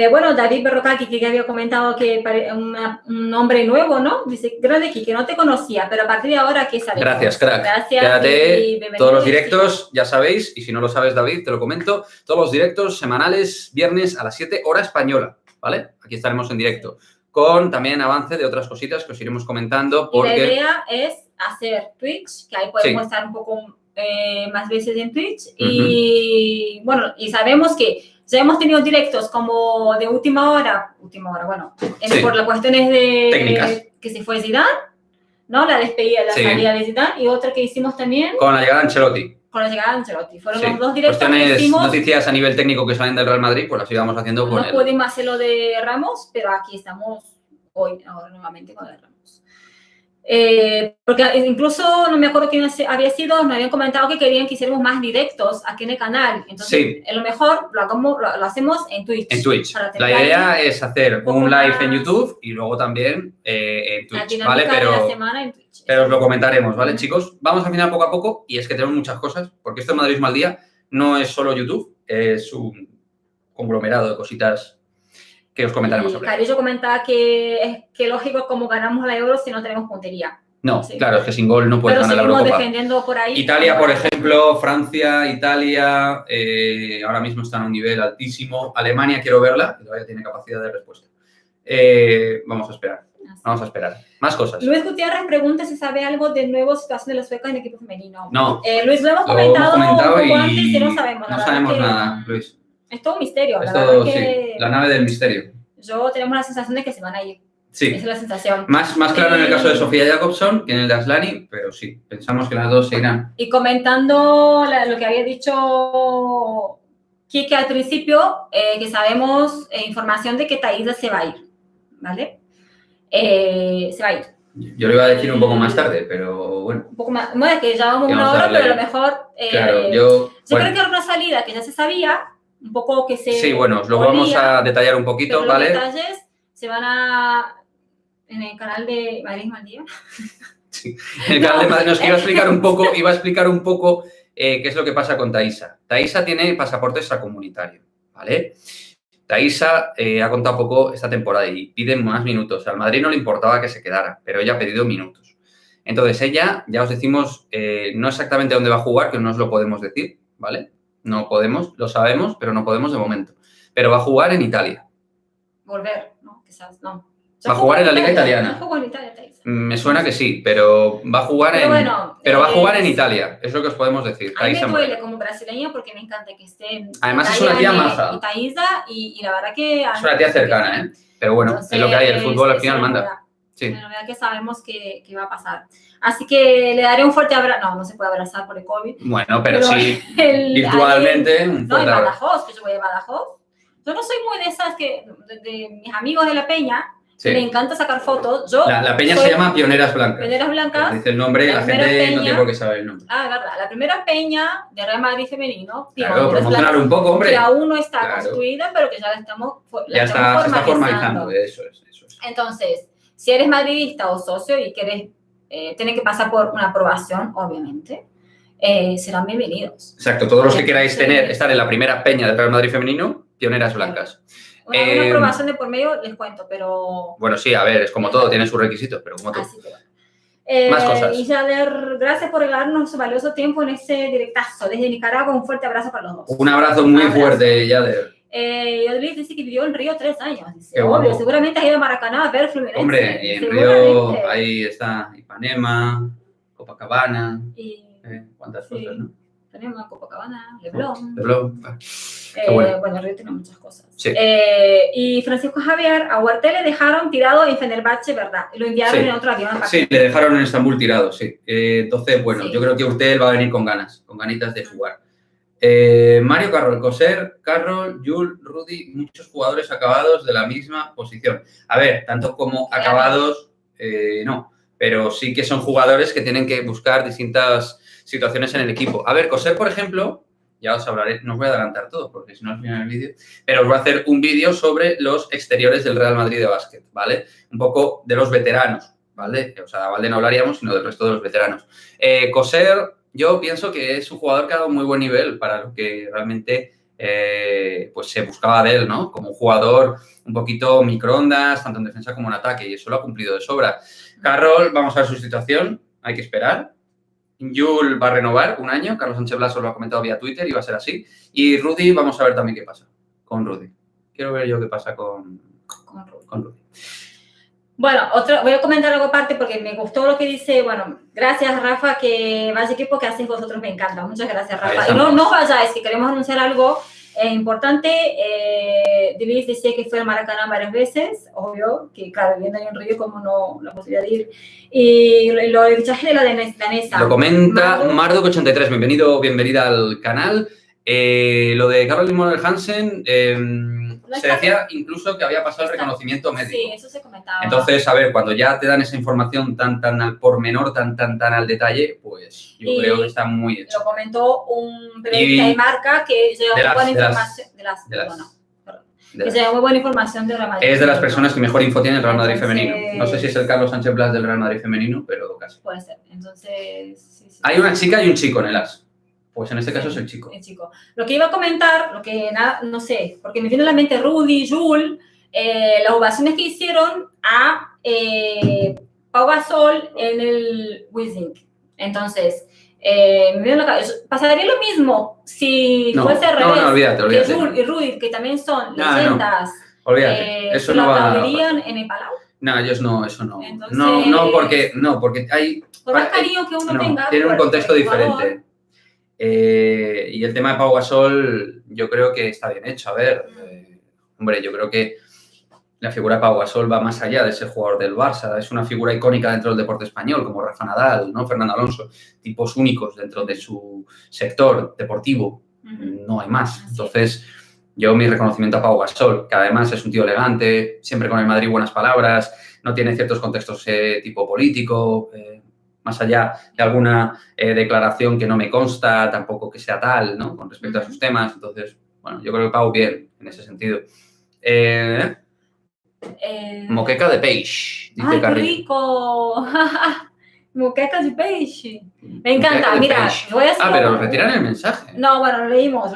Bueno, David Berrocaki, que había comentado que un nombre nuevo, ¿no? Dice, grande que no te conocía, pero a partir de ahora, ¿qué sabes? Gracias, crack. Gracias. Quédate todos los directos, ya sabéis, y si no lo sabes, David, te lo comento, todos los directos semanales, viernes a las 7 hora española, ¿vale? Aquí estaremos en directo, con también avance de otras cositas que os iremos comentando. Porque... Y la idea es hacer Twitch, que ahí podemos estar un poco más veces en Twitch, y bueno, y sabemos que ya hemos tenido directos como de última hora, bueno, por las cuestiones de técnicas. Que se fue Zidane, ¿no? La despedida, la salida de Zidane, y otra que hicimos también. Con la llegada de Ancelotti. Fueron los 2 directos cuestiones, que hicimos. Noticias a nivel técnico que salen del Real Madrid, pues las íbamos haciendo con él. No pudimos hacer lo de Ramos, pero aquí estamos ahora nuevamente con el Ramos. Porque incluso no me acuerdo quién había sido, nos habían comentado que querían que hiciéramos más directos aquí en el canal. Entonces, a lo mejor lo hacemos en Twitch. En Twitch. La idea es hacer un live en YouTube y luego también en Twitch, ¿vale? Pero os lo comentaremos, ¿vale, chicos? Vamos a final poco a poco y es que tenemos muchas cosas, porque esto de Madridismo al Día no es solo YouTube, es un conglomerado de cositas que os comentaremos sobre. Carillo comentaba que lógico como ganamos la Euro si no tenemos puntería. No, claro, es que sin gol no puedes ganar la Eurocopa. Defendiendo por ahí. Italia, por ejemplo, Francia, Italia, ahora mismo están a un nivel altísimo. Alemania quiero verla, que todavía tiene capacidad de respuesta. Vamos a esperar. Más cosas. Luis Gutiérrez pregunta si sabe algo de nueva situación de las suecas en equipo femenino. No. Luis, lo hemos comentado un poco antes y no sabemos nada. No sabemos nada, Luis. Es todo un misterio. La nave del misterio. Tenemos la sensación de que se van a ir. Sí. Esa es la sensación. Más claro en el caso de Sofía Jacobson que en el de Aslani, pero sí, pensamos que las dos se irán. Y comentando lo que había dicho Kike al principio, que sabemos información de que Thaisa se va a ir, ¿vale? Se va a ir. Yo lo iba a decir un poco más tarde, pero bueno. Un poco más, bueno, que ya vamos una hora, pero a lo mejor... claro, yo creo que era una salida que ya se sabía, un poco que se... Sí, bueno, os lo vamos a detallar un poquito, pero ¿vale? Los detalles se van en el canal de Madrid Maldía. Sí, en el canal de Madrid nos iba a explicar un poco qué es lo que pasa con Thaisa. Thaisa tiene pasaporte extracomunitario, ¿vale? Thaisa ha contado poco esta temporada y pide más minutos. Al Madrid no le importaba que se quedara, pero ella ha pedido minutos. Entonces, ella, ya os decimos, no exactamente dónde va a jugar, que no os lo podemos decir, ¿vale? No podemos, lo sabemos, pero no podemos de momento. Pero va a jugar en Italia. Volver, ¿no? Quizás, no. Va a jugar en la Liga Italiana. ¿No jugó en Italia, Thaisa? Me suena que sí, pero va a jugar va a jugar en Italia, es lo que os podemos decir. A mí me duele como brasileña porque me encanta que esté en Además es una tía maja. Thaisa y la verdad que... Es una tía cercana, ¿eh? Pero bueno, entonces, es lo que hay, el fútbol al final manda. Sí. La verdad que sabemos que va a pasar. Así que le daré un fuerte abrazo. No se puede abrazar por el COVID. Bueno, pero sí, virtualmente. No, en Badajoz, que yo voy a Badajoz. Yo no soy muy de esas de mis amigos de la Peña. Sí. Me encanta sacar fotos. La peña se llama Pioneras Blancas. Pioneras Blancas. Dice el nombre, la gente peña, no tiene por qué saber el nombre. Ah, verdad. La primera peña de Real Madrid femenino. Claro, promocionar un poco, hombre. Que aún no está constituida, pero que ya la estamos formalizando. Eso es. Entonces, si eres madridista o socio y quieres, tiene que pasar por una aprobación, obviamente, serán bienvenidos. Exacto. Todos los que queráis estar en la primera peña del Real Madrid femenino, Pioneras Blancas. Una aprobación de por medio, les cuento, pero... Bueno, sí, a ver, es como todo, tiene sus requisitos, pero como todo. Más cosas. Y Yader, gracias por regalarnos su valioso tiempo en este directazo. Desde Nicaragua, un fuerte abrazo para los dos. Un abrazo muy fuerte, Yader. Odlis dice que vivió en Río 3 años. Dice, obvio, seguramente has ido a Maracaná a ver Fluminense. Hombre, y en Río ahí está Ipanema, Copacabana, cuántas cosas, ¿no? Tenemos Copacabana, Leblon. Bueno, Río tiene muchas cosas. Sí. Y Francisco Javier, a Huerté le dejaron tirado en Fenerbahce, ¿verdad? Y lo enviaron en otro avión. Sí, le dejaron en Estambul tirado, sí. Entonces, bueno, yo creo que Huerté va a venir con ganas, con ganitas de jugar. Mario Carroll, Coser, Carroll, Jul, Rudy, muchos jugadores acabados de la misma posición. A ver, tanto como acabados, no. Pero sí que son jugadores que tienen que buscar distintas situaciones en el equipo. A ver, Coser, por ejemplo, ya os hablaré, no os voy a adelantar todo porque si no al final del vídeo, pero os voy a hacer un vídeo sobre los exteriores del Real Madrid de básquet, ¿vale? Un poco de los veteranos, ¿vale? O sea, de Valde no hablaríamos, sino del resto de los veteranos. Coser, yo pienso que es un jugador que ha dado muy buen nivel para lo que realmente pues se buscaba de él, ¿no? Como un jugador un poquito microondas, tanto en defensa como en ataque, y eso lo ha cumplido de sobra. Carroll, vamos a ver su situación, hay que esperar. Jul va a renovar un año, Carlos Sánchez Blas lo ha comentado vía Twitter y va a ser así. Y Rudy, vamos a ver también qué pasa con Rudy. Quiero ver yo qué pasa con Rudy. Bueno, voy a comentar algo aparte porque me gustó lo que dice. Bueno, gracias Rafa, que vaya equipo que hacen vosotros, me encanta. Muchas gracias Rafa. Y no vayáis, que queremos anunciar algo importante. Divis dice que fue al Maracaná varias veces, obvio, que claro, viendo ahí en Río, como no la posibilidad de ir. Y lo del fichaje de la danesa. Lo comenta Marduk83, bienvenida al canal. Lo de Caroline Monel Hansen, se decía incluso que había pasado el reconocimiento médico. Sí, eso se comentaba. Entonces, a ver, cuando ya te dan esa información tan al pormenor, tan al detalle, pues yo creo que está muy hecho. Lo comentó un periodista de Marca que lleva buena información. Que se muy buena información de Real Madrid. Es de las personas que mejor info tiene el Real Madrid femenino. No sé si es el Carlos Sánchez Blas del Real Madrid femenino, pero casi. Puede ser. Entonces, sí. Hay una chica y un chico en el AS. Pues en este caso es el chico. El chico. Lo que iba a comentar, no sé, porque me viene a la mente Rudy, Jul, las ovaciones que hicieron a Pau Gasol en el Wizzing. Entonces, me viene a la cabeza, pasaría lo mismo si fuese al revés. No, olvídate. Que Jul y Rudy, que también son leyendas, olvídate. Eso no va. ¿lo aplaudirían en el Palau? No, ellos no, eso no. Entonces, porque hay... Por más cariño que uno tenga. Tiene un contexto diferente. Y el tema de Pau Gasol, yo creo que está bien hecho. A ver, hombre, yo creo que la figura de Pau Gasol va más allá de ser jugador del Barça. Es una figura icónica dentro del deporte español, como Rafa Nadal, ¿no? Fernando Alonso, tipos únicos dentro de su sector deportivo. No hay más. Entonces, Yo mi reconocimiento a Pau Gasol, que además es un tío elegante, siempre con el Madrid buenas palabras, no tiene ciertos contextos tipo político, más allá de alguna declaración que no me consta, tampoco que sea tal, ¿no? Con respecto a sus temas. Entonces, bueno, yo creo que Pau bien en ese sentido. Moqueca de peixe, dice ¡Ay, qué Carrillo. rico! Moqueca de peixe. Me encanta. Mira, peixe. voy a hacer... pero retiran el mensaje. No, bueno, lo leímos.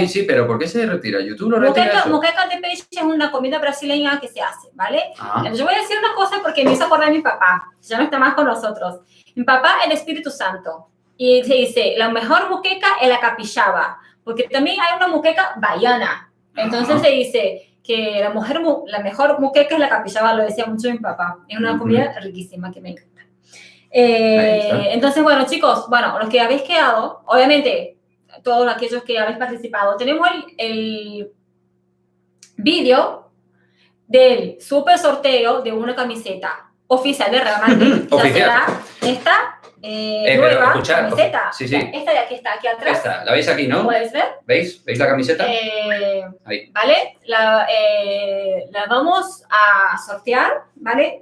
Sí, pero ¿por qué se retira? ¿YouTube lo retira eso? Moqueca de peixe es una comida brasileña que se hace, ¿vale? Entonces, yo voy a decir una cosa porque me hizo acordar de mi papá. Ya no está más con nosotros. Mi papá, el Espíritu Santo. Y se dice, la mejor moqueca es la capixaba. Porque también hay una moqueca baiana. Entonces se dice que la mejor moqueca es la capixaba, lo decía mucho mi papá. Es una comida riquísima que me encanta. Entonces, bueno, chicos, los que habéis quedado, obviamente, todos aquellos que habéis participado, tenemos el vídeo del super sorteo de una camiseta oficial de Real Madrid. Oficial. Esta nueva camiseta. Sí. Esta de aquí está, aquí atrás. Esta, ¿la veis aquí, no? ¿Puedes ver? ¿Veis la camiseta? Ahí. ¿Vale? La vamos a sortear, ¿vale?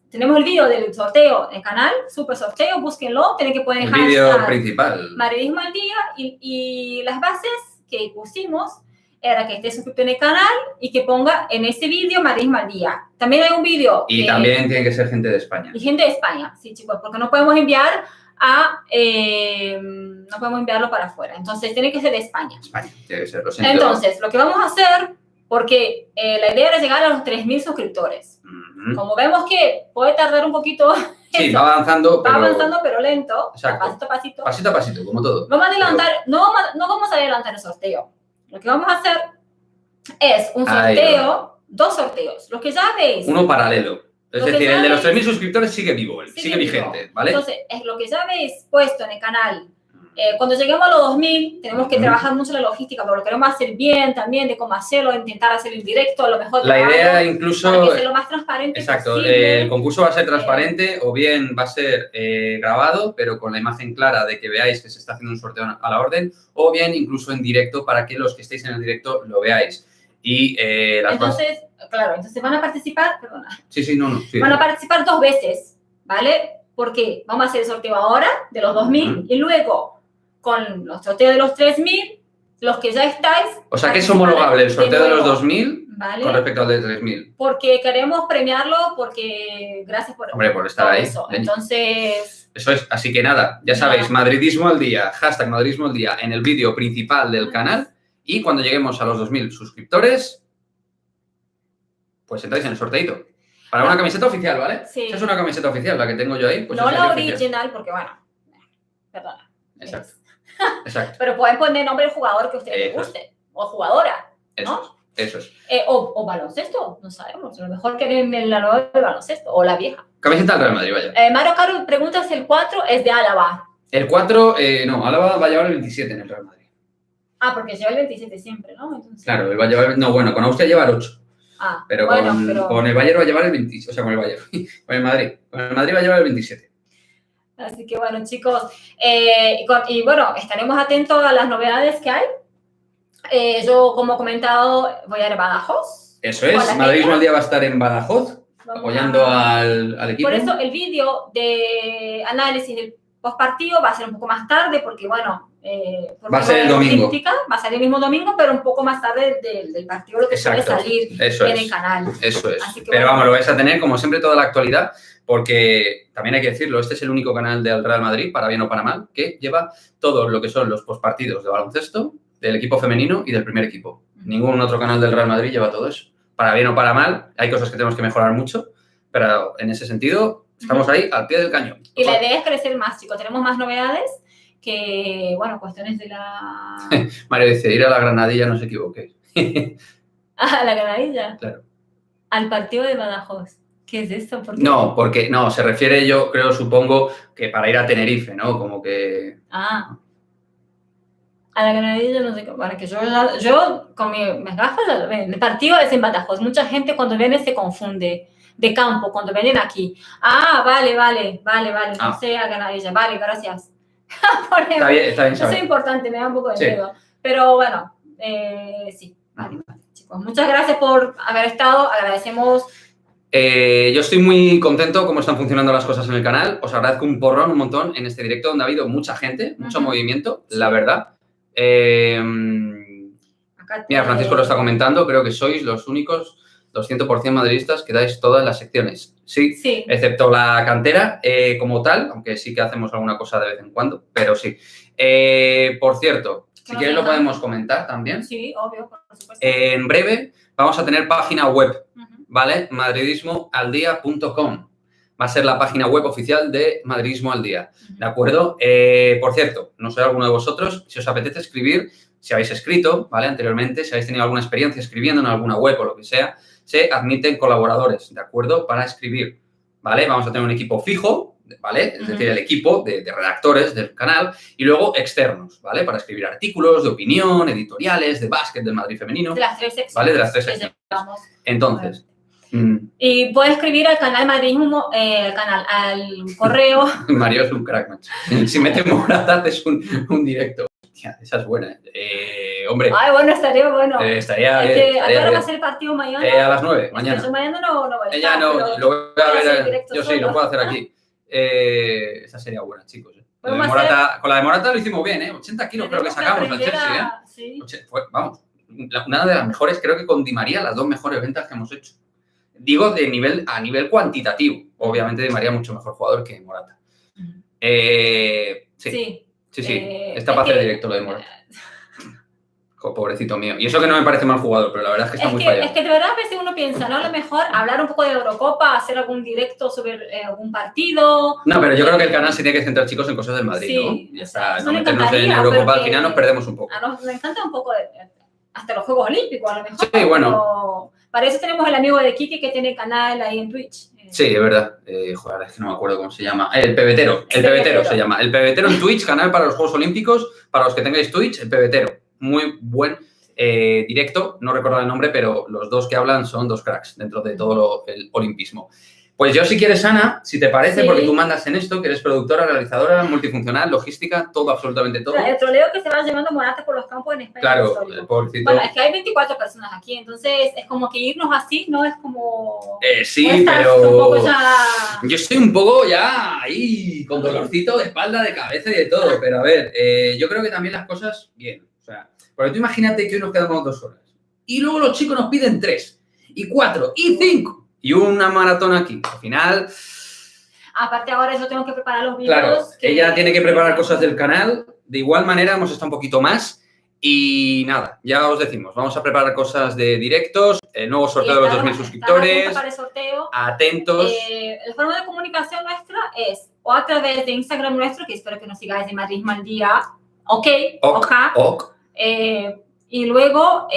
Tenemos el vídeo del sorteo en el canal, super sorteo, búsquenlo, tienen que poner el vídeo principal. Madridismo al día y las bases que pusimos era que esté suscrito en el canal y que ponga en ese vídeo Madridismo al día. También hay un vídeo. Y también tiene que ser gente de España. Y gente de España, sí, chicos, porque no podemos enviar no podemos enviarlo para afuera. Entonces, tiene que ser de España. España, tiene que ser. Lo siento. Entonces, lo que vamos a hacer, porque la idea era llegar a los 3.000 suscriptores. Como vemos que puede tardar un poquito. Sí, eso, va avanzando, pero lento. Exacto. Pasito a pasito. Pasito a pasito, como todo. Vamos a adelantar, no vamos a adelantar el sorteo. Lo que vamos a hacer es un sorteo, dos sorteos. Los que ya veis. Uno paralelo. Es decir, el de los 3.000 suscriptores sigue vivo, sigue vigente, ¿vale? Entonces, es lo que ya veis puesto en el canal. Cuando lleguemos a los 2.000, tenemos que trabajar mucho la logística, pero lo queremos hacer bien también, de cómo hacerlo, intentar hacer en directo, a lo mejor. La idea incluso... Para que sea lo más transparente exacto, posible. El concurso va a ser transparente o bien va a ser grabado, pero con la imagen clara de que veáis que se está haciendo un sorteo a la orden, o bien incluso en directo para que los que estéis en el directo lo veáis. Y entonces, claro, entonces van a participar, perdona. Sí. Van a participar 2 veces, ¿vale? Porque vamos a hacer el sorteo ahora de los 2.000 y luego con los sorteos de los 3.000, los que ya estáis. O sea que es homologable el sorteo de los 2.000, ¿vale? Con respecto al de 3.000. Porque queremos premiarlo, porque gracias por estar ahí. Eso. Entonces. Eso es, así que nada, ya sabéis, Madridismo al día, hashtag Madridismo al día en el vídeo principal del canal. Y cuando lleguemos a los 2.000 suscriptores, pues entráis en el sorteito. Para una camiseta oficial, ¿vale? Sí. Esa es una camiseta oficial, la que tengo yo ahí. Pues no la original, porque perdona. Exacto. Pero pueden poner nombre del jugador que a ustedes les guste. O jugadora, ¿no? Eso es. O baloncesto, no sabemos. A lo mejor quieren la nueva de baloncesto, o la vieja. Camiseta del Real Madrid, vaya. Mario Caro pregunta si el 4 es de Álava. El 4, no, Álava va a llevar el 27 en el Real Madrid. Porque lleva el 27 siempre, ¿no? Entonces... Claro, él va a llevar... No, bueno, con Austria lleva el 8. Pero con el Bayern va a llevar el 27. O sea, con el Bayern. Con el Madrid. Con el Madrid va a llevar el 27. Así que bueno, chicos. Y bueno, estaremos atentos a las novedades que hay. Yo, como he comentado, voy a ir a Badajoz. Eso es. Madridismo al día va a estar en Badajoz, apoyando al equipo. Por eso el vídeo de análisis del postpartido va a ser un poco más tarde, porque bueno... va a ser el domingo. Va a salir el mismo domingo, pero un poco más tarde del partido, lo que suele salir en el canal. Eso es. Pero vamos, lo vais a tener, como siempre, toda la actualidad, porque también hay que decirlo, este es el único canal del Real Madrid, para bien o para mal, que lleva todo lo que son los postpartidos de baloncesto, del equipo femenino y del primer equipo. Ningún otro canal del Real Madrid lleva todo eso. Para bien o para mal, hay cosas que tenemos que mejorar mucho, pero en ese sentido, estamos ahí al pie del cañón. Y la idea es crecer más, chicos. Tenemos más novedades. Que, bueno, cuestiones de la... Mario dice, ir a la Granadilla, no se equivoque. ¿A la Granadilla? Claro. Al partido de Badajoz. ¿Qué es eso? No, se refiere, yo creo, supongo, que para ir a Tenerife, ¿no? Como que... A la Granadilla no sé qué. Bueno, que yo con mis gafas, el partido es en Badajoz. Mucha gente cuando viene se confunde de campo, cuando vienen aquí. Vale. No sé, a Granadilla. Vale, gracias. Está bien eso es importante, me da un poco de miedo. Pero bueno, sí. Vale, chicos. Muchas gracias por haber estado. Agradecemos. Yo estoy muy contento cómo están funcionando las cosas en el canal. Os agradezco un porrón, un montón en este directo donde ha habido mucha gente, mucho movimiento, la verdad. Mira, Francisco lo está comentando. Creo que sois los únicos 200% madridistas que dais todas las secciones. Sí, excepto la cantera como tal, aunque sí que hacemos alguna cosa de vez en cuando, pero sí. Por cierto, si quieres lo podemos comentar también. Sí, obvio, por supuesto. En breve vamos a tener página web, ¿vale? madridismoaldía.com. Va a ser la página web oficial de Madridismo al Día, ¿de acuerdo? Por cierto, no sé alguno de vosotros, si os apetece escribir, si habéis escrito, ¿vale? Anteriormente, si habéis tenido alguna experiencia escribiendo en alguna web o lo que sea, se admiten colaboradores, ¿de acuerdo? Para escribir, ¿vale? Vamos a tener un equipo fijo, ¿vale? Es decir, el equipo de redactores del canal y luego externos, ¿vale? Para escribir artículos de opinión, editoriales, de básquet, del Madrid femenino. De las 3 secciones. ¿Vale? De las 3 secciones. Entonces. Y puedes escribir al canal Madridismo, al correo. Mario es un crack, macho. Si mete Morata, haces un directo. Hostia, esa es buena. Hombre. Ay, bueno, estaría bueno. Estaría bien. ¿A qué hora va a ser el partido mañana? A las 9, mañana. Yo mañana no voy a estar. Ella no, lo voy a ver. Yo sí, lo puedo hacer aquí. Esa sería buena, chicos. Con la de Morata lo hicimos bien, ¿eh? 80 kilos creo que sacamos al Chelsea, ¿eh? Sí. Vamos, una de las mejores, creo que con Di María, las 2 mejores ventas que hemos hecho. Digo a nivel cuantitativo. Obviamente Di María mucho mejor jugador que Morata. Sí. Está para hacer directo lo de Morata. Pobrecito mío. Y eso que no me parece mal jugador, pero la verdad es que está muy fallado. Es que de verdad a veces uno piensa, ¿no? A lo mejor hablar un poco de Eurocopa, hacer algún directo sobre algún partido. No, pero yo creo que el canal se tiene que centrar, chicos, en cosas del Madrid, ¿no? Ya está, no meternos en Eurocopa, al final nos perdemos un poco. Nos encanta un poco hasta los Juegos Olímpicos, a lo mejor. Sí, bueno. Para eso tenemos el amigo de Quique que tiene canal ahí en Twitch. Sí, es verdad. Joder, es que no me acuerdo cómo se llama. El Pebetero. El Pebetero se llama. El Pebetero en Twitch, canal para los Juegos Olímpicos. Para los que tengáis Twitch, el Pebetero. Muy buen directo. No recuerdo el nombre, pero los dos que hablan son 2 cracks dentro de todo el olimpismo. Pues yo, si quieres, Ana, si te parece, porque tú mandas en esto, que eres productora, realizadora, multifuncional, logística, todo, absolutamente todo. El troleo que se va llevando Morata por los campos en España. Claro, pobrecito. Bueno, es que hay 24 personas aquí, entonces es como que irnos así, ¿no? Es como... Sí, pero... Yo estoy un poco ya ahí, con dolorcito de espalda, de cabeza y de todo, pero a ver, yo creo que también las cosas, bien. O sea, porque tú imagínate que hoy nos quedamos 2 horas y luego los chicos nos piden 3 y 4 y 5. Y una maratón aquí. Al final... Aparte ahora yo tengo que preparar los vídeos. Claro, ella tiene que preparar cosas del canal. De igual manera hemos estado un poquito más. Y nada, ya os decimos, vamos a preparar cosas de directos, el nuevo sorteo de los 2.000 suscriptores. Para el sorteo. Atentos. El forma de comunicación nuestra es o a través de Instagram nuestro, que espero que nos sigáis de Madridismo al Día. Y luego,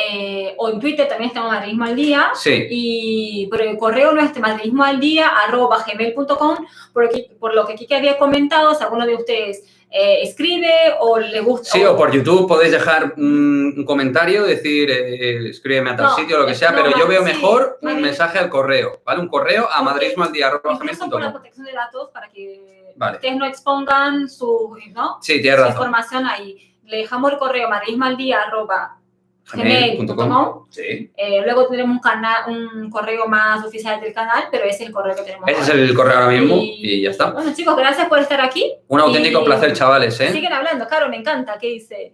o en Twitter también estamos Madridismo al Día. Sí. Y por el correo nuestro, madridismoaldía@gmail.com, por lo que Kike había comentado, si alguno de ustedes escribe o le gusta. Sí, o por YouTube podéis dejar un comentario, decir, escríbeme a tal sitio, lo que sea, pero yo veo mejor un mensaje al correo, ¿vale? Un correo a madridismoaldía@gmail.com. Por la protección de datos, para que ustedes no expongan su información ahí. Le dejamos el correo madridismoaldía@gmail.com. Sí. Luego tenemos un correo más oficial del canal, pero ese es el correo que tenemos. Ese es el correo ahora mismo y ya está. Bueno, chicos, gracias por estar aquí. Un auténtico placer, chavales, ¿eh? Siguen hablando, claro, me encanta. ¿Qué dice?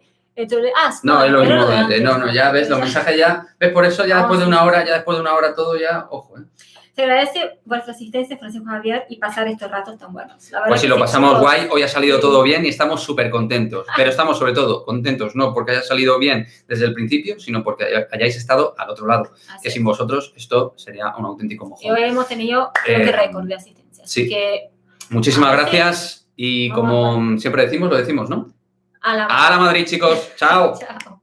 No, es lo mismo de antes. No, ya ves, los mensajes ya... ¿Ves? Por eso ya después de una hora todo ya... Ojo, ¿eh? Se agradece vuestra asistencia, Francisco Javier, y pasar estos ratos tan buenos. Pues si lo pasamos guay, hoy ha salido todo bien y estamos súper contentos. Pero estamos sobre todo contentos, no porque haya salido bien desde el principio, sino porque hayáis estado al otro lado. Que sin vosotros esto sería un auténtico mojón. Y hoy hemos tenido récord de asistencia. Sí. Así que, muchísimas gracias y como siempre decimos, lo decimos, ¿no? A la Madrid, chicos. Chao. Chao.